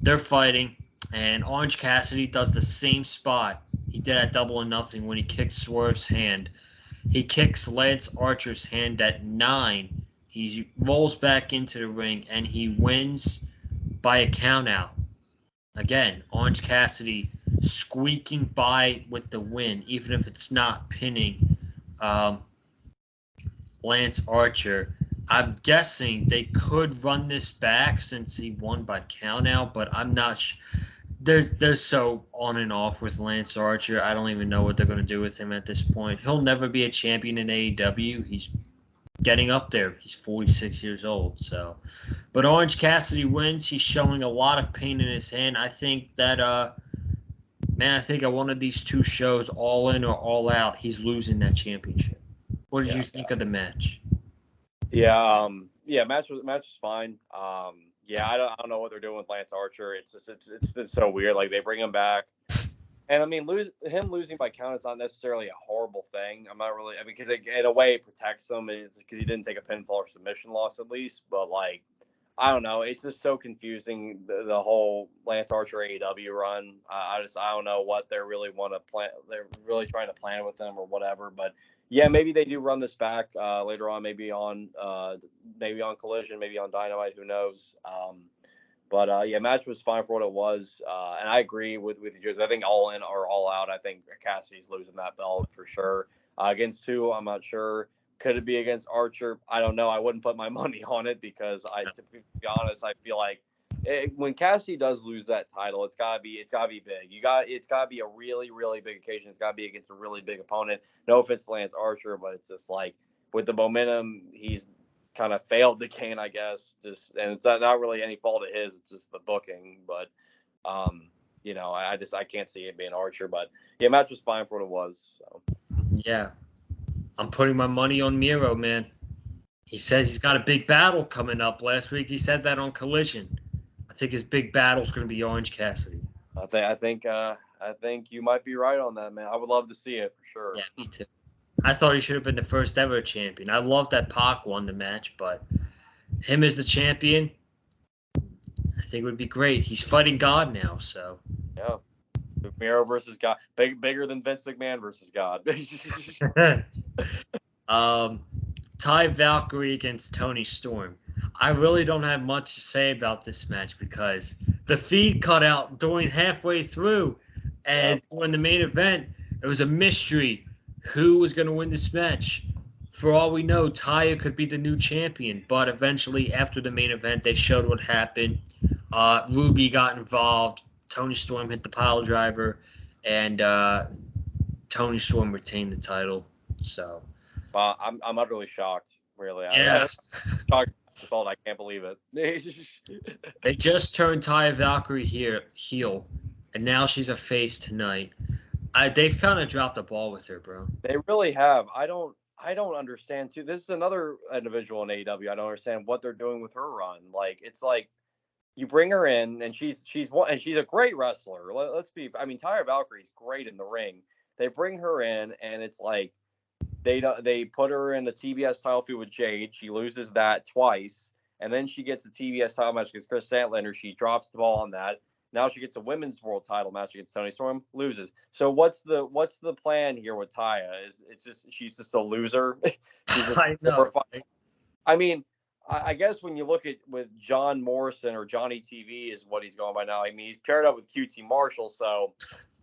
A: they're fighting. And Orange Cassidy does the same spot he did at Double or Nothing when he kicked Swerve's hand. He kicks Lance Archer's hand at 9. He rolls back into the ring, and he wins by a countout. Again, Orange Cassidy squeaking by with the win, even if it's not pinning Lance Archer. I'm guessing they could run this back since he won by countout, but I'm not sure. They're so on and off with Lance Archer. I don't even know what they're going to do with him at this point. He'll never be a champion in AEW. He's getting up there. He's 46 years old. So, but Orange Cassidy wins. He's showing a lot of pain in his hand. I think that man, I think at one of these two shows, All In or All Out, he's losing that championship. What did you think of the match?
B: Yeah, match was fine. Yeah, I don't know what they're doing with Lance Archer. It's been so weird. Like, they bring him back, and I mean, him losing by count is not necessarily a horrible thing. I'm not really. I mean, because in a way it protects him, because he didn't take a pinfall or submission loss at least. But like, I don't know. It's just so confusing, the whole Lance Archer AEW run. I don't know what they really want to plan. They're really trying to plan with them or whatever. But yeah, maybe they do run this back later on. Maybe on Collision, maybe on Dynamite. Who knows? But yeah, match was fine for what it was. And I agree with you. I think All In or All Out. I think Cassidy's losing that belt for sure. Against who, I'm not sure. Could it be against Archer? I don't know. I wouldn't put my money on it, because to be honest, I feel like when Cassidy does lose that title, it's gotta be big. It's gotta be a really, really big occasion. It's gotta be against a really big opponent. No offense to Lance Archer, but it's just like, with the momentum he's kind of failed to gain, I guess. And it's not really any fault of his. It's just the booking. But I can't see it being Archer. But yeah, match was fine for what it was. So.
A: Yeah. I'm putting my money on Miro, man. He says he's got a big battle coming up. Last week he said that on Collision. I think his big battle is going to be Orange Cassidy.
B: I think you might be right on that, man. I would love to see it for sure.
A: Yeah, me too. I thought he should have been the first ever champion. I love that Pac won the match, but him as the champion, I think would be great. He's fighting God now, so.
B: Yeah. Miro versus God. Bigger than Vince McMahon versus God.
A: Ty Valkyrie against Toni Storm. I really don't have much to say about this match, because the feed cut out during halfway through, and during the main event, it was a mystery who was going to win this match. For all we know, Taya could be the new champion, but eventually, after the main event, they showed what happened. Ruby got involved. Toni Storm hit the pile driver, and Toni Storm retained the title. So,
B: I'm utterly shocked. Really,
A: yes,
B: shocked. I can't believe it.
A: They just turned Taya Valkyrie heel, and now she's a face tonight. They've kind of dropped the ball with her, bro.
B: They really have. I don't understand too. This is another individual in AEW. I don't understand what they're doing with her run. Like, it's like, you bring her in, and she's a great wrestler. I mean, Taya Valkyrie's great in the ring. They bring her in, and it's like, they put her in the TBS title feud with Jade. She loses that twice, and then she gets a TBS title match against Chris Statlander. She drops the ball on that. Now she gets a women's world title match against Toni Storm, loses. So what's the plan here with Taya? She's just a loser?
A: I know.
B: I mean, I guess when you look at with John Morrison, or Johnny TV is what he's going by now. I mean, he's paired up with QT Marshall, so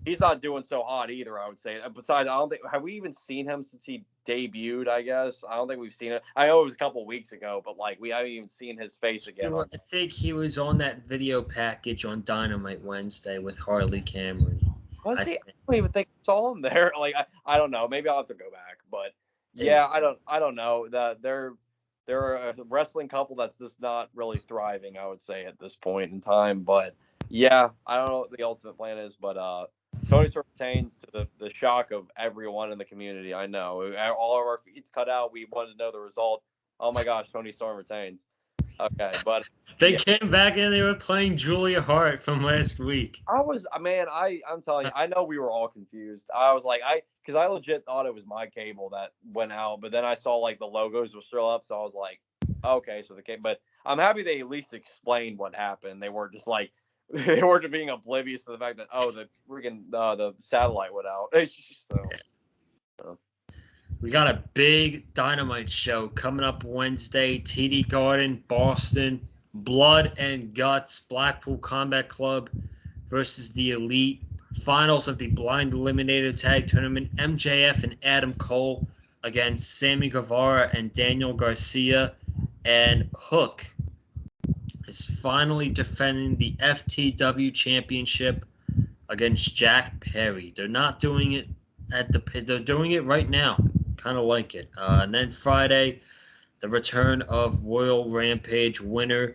B: he's not doing so hot either, I would say. Besides, I don't think, have we even seen him since he debuted, I guess? I don't think we've seen it. I know it was a couple weeks ago, but like, we haven't even seen his face again.
A: I think he was on that video package on Dynamite Wednesday with Harley Cameron.
B: Was he? I don't even think I saw him there. Like, I don't know. Maybe I'll have to go back. But yeah, I don't know. They're a wrestling couple that's just not really thriving, I would say, at this point in time. But yeah, I don't know what the ultimate plan is, but Toni Storm retains, to the shock of everyone in the community. I know all of our feeds cut out. We wanted to know the result. Oh my gosh, Toni Storm retains. Okay, but
A: they came back and they were playing Julia Hart from last week.
B: I'm telling you, I know we were all confused. I was like, because I legit thought it was my cable that went out, but then I saw like the logos were still up, so I was like, okay, so the cable. But I'm happy they at least explained what happened. They weren't just like, they weren't being oblivious to the fact that the freaking the satellite went out.
A: We got a big Dynamite show coming up Wednesday. TD Garden, Boston, Blood and Guts, Blackpool Combat Club versus the Elite. Finals of the Blind Eliminator Tag Tournament. MJF and Adam Cole against Sammy Guevara and Daniel Garcia. And Hook is finally defending the FTW Championship against Jack Perry. They're not doing it they're doing it right now. Kind of like it. And then Friday, the return of Royal Rampage. Winner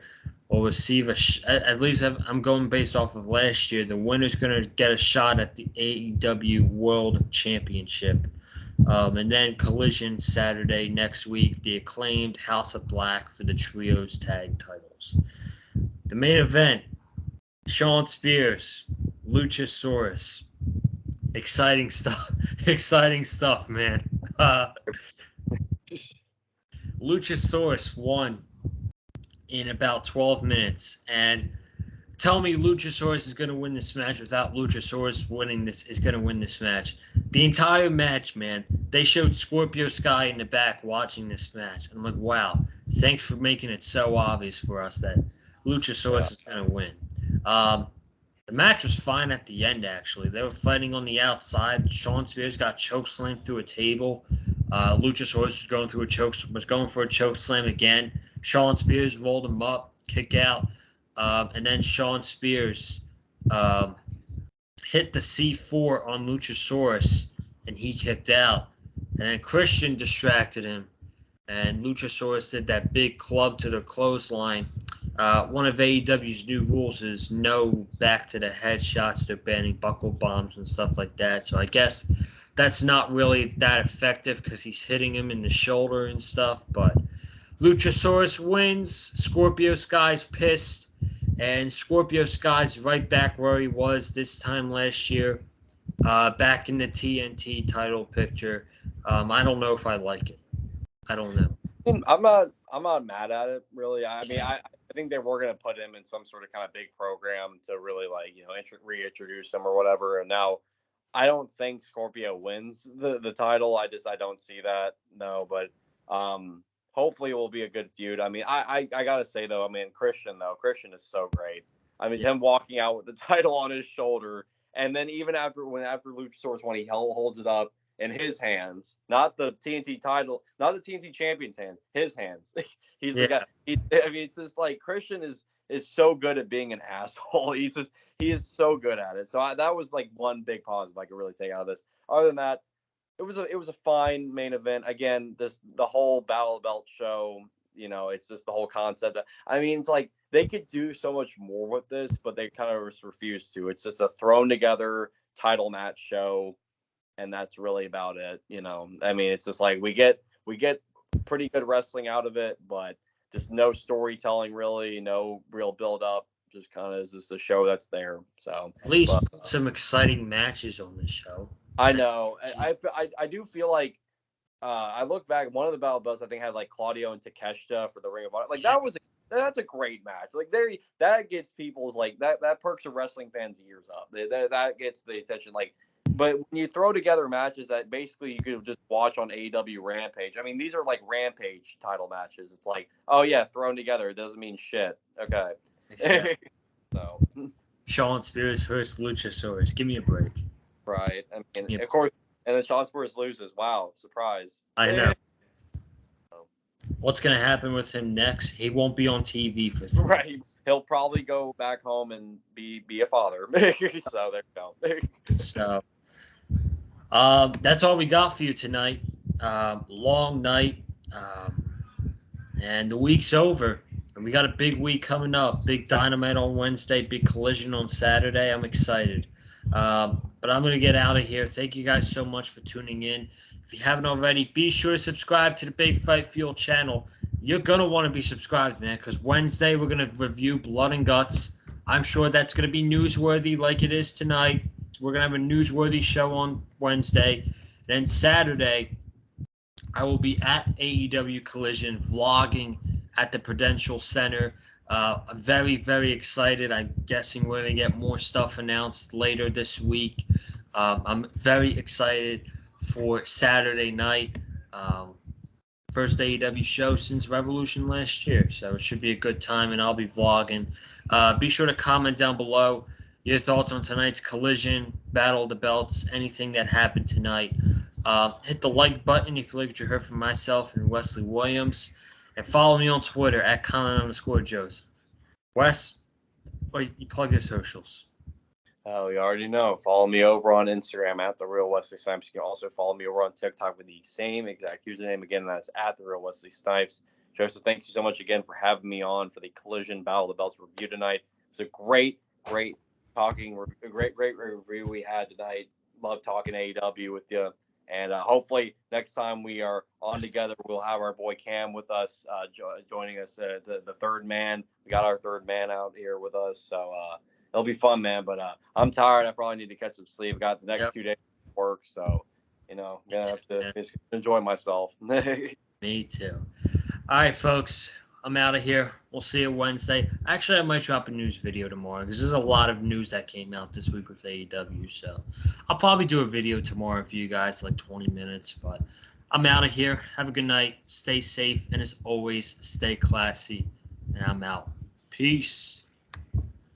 A: will receive at least I'm going based off of last year. The winner's going to get a shot at the AEW World Championship. And then Collision Saturday next week, the Acclaimed House of Black for the Trios Tag titles. The main event, Shawn Spears, Luchasaurus. Exciting stuff. Exciting stuff, man. Luchasaurus won in about 12 minutes. And tell me Luchasaurus is going to win this match without Luchasaurus winning this is going to win this match. The entire match, man, they showed Scorpio Sky in the back watching this match. And I'm like, wow, thanks for making it so obvious for us that Luchasaurus is going to win. The match was fine at the end, actually. They were fighting on the outside. Shawn Spears got chokeslammed through a table. Luchasaurus was going for a chokeslam again. Shawn Spears rolled him up, kick out, and then Shawn Spears hit the C4 on Luchasaurus, and he kicked out. And then Christian distracted him, and Luchasaurus did that big club to the clothesline. One of AEW's new rules is no back to the head shots. They're banning buckle bombs and stuff like that. So I guess that's not really that effective because he's hitting him in the shoulder and stuff. But Luchasaurus wins. Scorpio Sky's pissed. And Scorpio Sky's right back where he was this time last year. Back in the TNT title picture. I don't know if I like it. I don't know.
B: I'm not mad at it, really. I mean, I think they were going to put him in some sort of kind of big program to really, like, reintroduce him or whatever. And now I don't think Scorpio wins the title. I don't see that. No, but hopefully it will be a good feud. I mean, I got to say, though, Christian is so great. I mean, him walking out with the title on his shoulder. And then even after Luchasaurus, when he holds it up in his hands, not the TNT title, not the TNT champion's hand, his hands. He's the guy. It's just like Christian is so good at being an asshole. He is so good at it. So that was like one big positive I could really take out of this. Other than that, it was a fine main event. Again, the whole Battle of Belt show. It's just the whole concept. I mean, it's like they could do so much more with this, but they kind of refuse to. It's just a thrown together title match show. And that's really about it. I mean, it's just like we get pretty good wrestling out of it, but just no storytelling, really, no real build up. Just kind of is just a show that's there. So
A: at least put some exciting matches on this show.
B: I know. I do feel like I look back. One of the Battle Belts I think had like Claudio and Takeshita for the Ring of Honor. Like that's a great match. Like that gets people's like that perks a wrestling fans' ears up. That gets the attention. Like. But when you throw together matches that basically you could just watch on AEW Rampage, I mean, these are like Rampage title matches. It's like, oh, yeah, thrown together. It doesn't mean shit. Okay.
A: Exactly. So. Shawn Spears versus Luchasaurus. Give me a break.
B: Right. I mean, of course, and then Shawn Spears loses. Wow. Surprise.
A: I know. What's going to happen with him next? He won't be on TV for 3
B: Right. He'll probably go back home and be a father. So there you go.
A: So. That's all we got for you tonight. Long night, and the week's over. And we got a big week coming up. Big Dynamite on Wednesday, big Collision on Saturday. I'm excited. But I'm going to get out of here. Thank you guys so much for tuning in. If you haven't already, be sure to subscribe to the Big Fight Fuel channel. You're going to want to be subscribed, man, because Wednesday we're going to review Blood and Guts. I'm sure that's going to be newsworthy like it is tonight. We're going to have a newsworthy show on Wednesday. Then Saturday, I will be at AEW Collision vlogging at the Prudential Center. I'm very, very excited. I'm guessing we're going to get more stuff announced later this week. I'm very excited for Saturday night. First AEW show since Revolution last year, so it should be a good time, and I'll be vlogging. Be sure to comment down below your thoughts on tonight's Collision, Battle of the Belts, anything that happened tonight. Hit the like button if you like what you heard from myself and Wesley Williams, and follow me on Twitter at Colin_Joseph. Wes, you plug your socials.
B: Oh, you already know. Follow me over on Instagram at The Real Wesley Snipes. You can also follow me over on TikTok with the same exact username. Again, that's at The Real Wesley Snipes. Joseph, thank you so much again for having me on for the Collision Battle of the Belts review tonight. It was a great review we had tonight. Love talking AEW with you. And hopefully next time we are on together, we'll have our boy Cam with us, joining us, the third man. We got our third man out here with us. So, it'll be fun, man. But I'm tired. I probably need to catch some sleep. Got the next 2 days of work, so I'm gonna have to just enjoy myself.
A: Me too. All right, folks. I'm out of here. We'll see you Wednesday. Actually, I might drop a news video tomorrow because there's a lot of news that came out this week with AEW. So I'll probably do a video tomorrow for you guys, like 20 minutes. But I'm out of here. Have a good night. Stay safe. And as always, stay classy. And I'm out. Peace.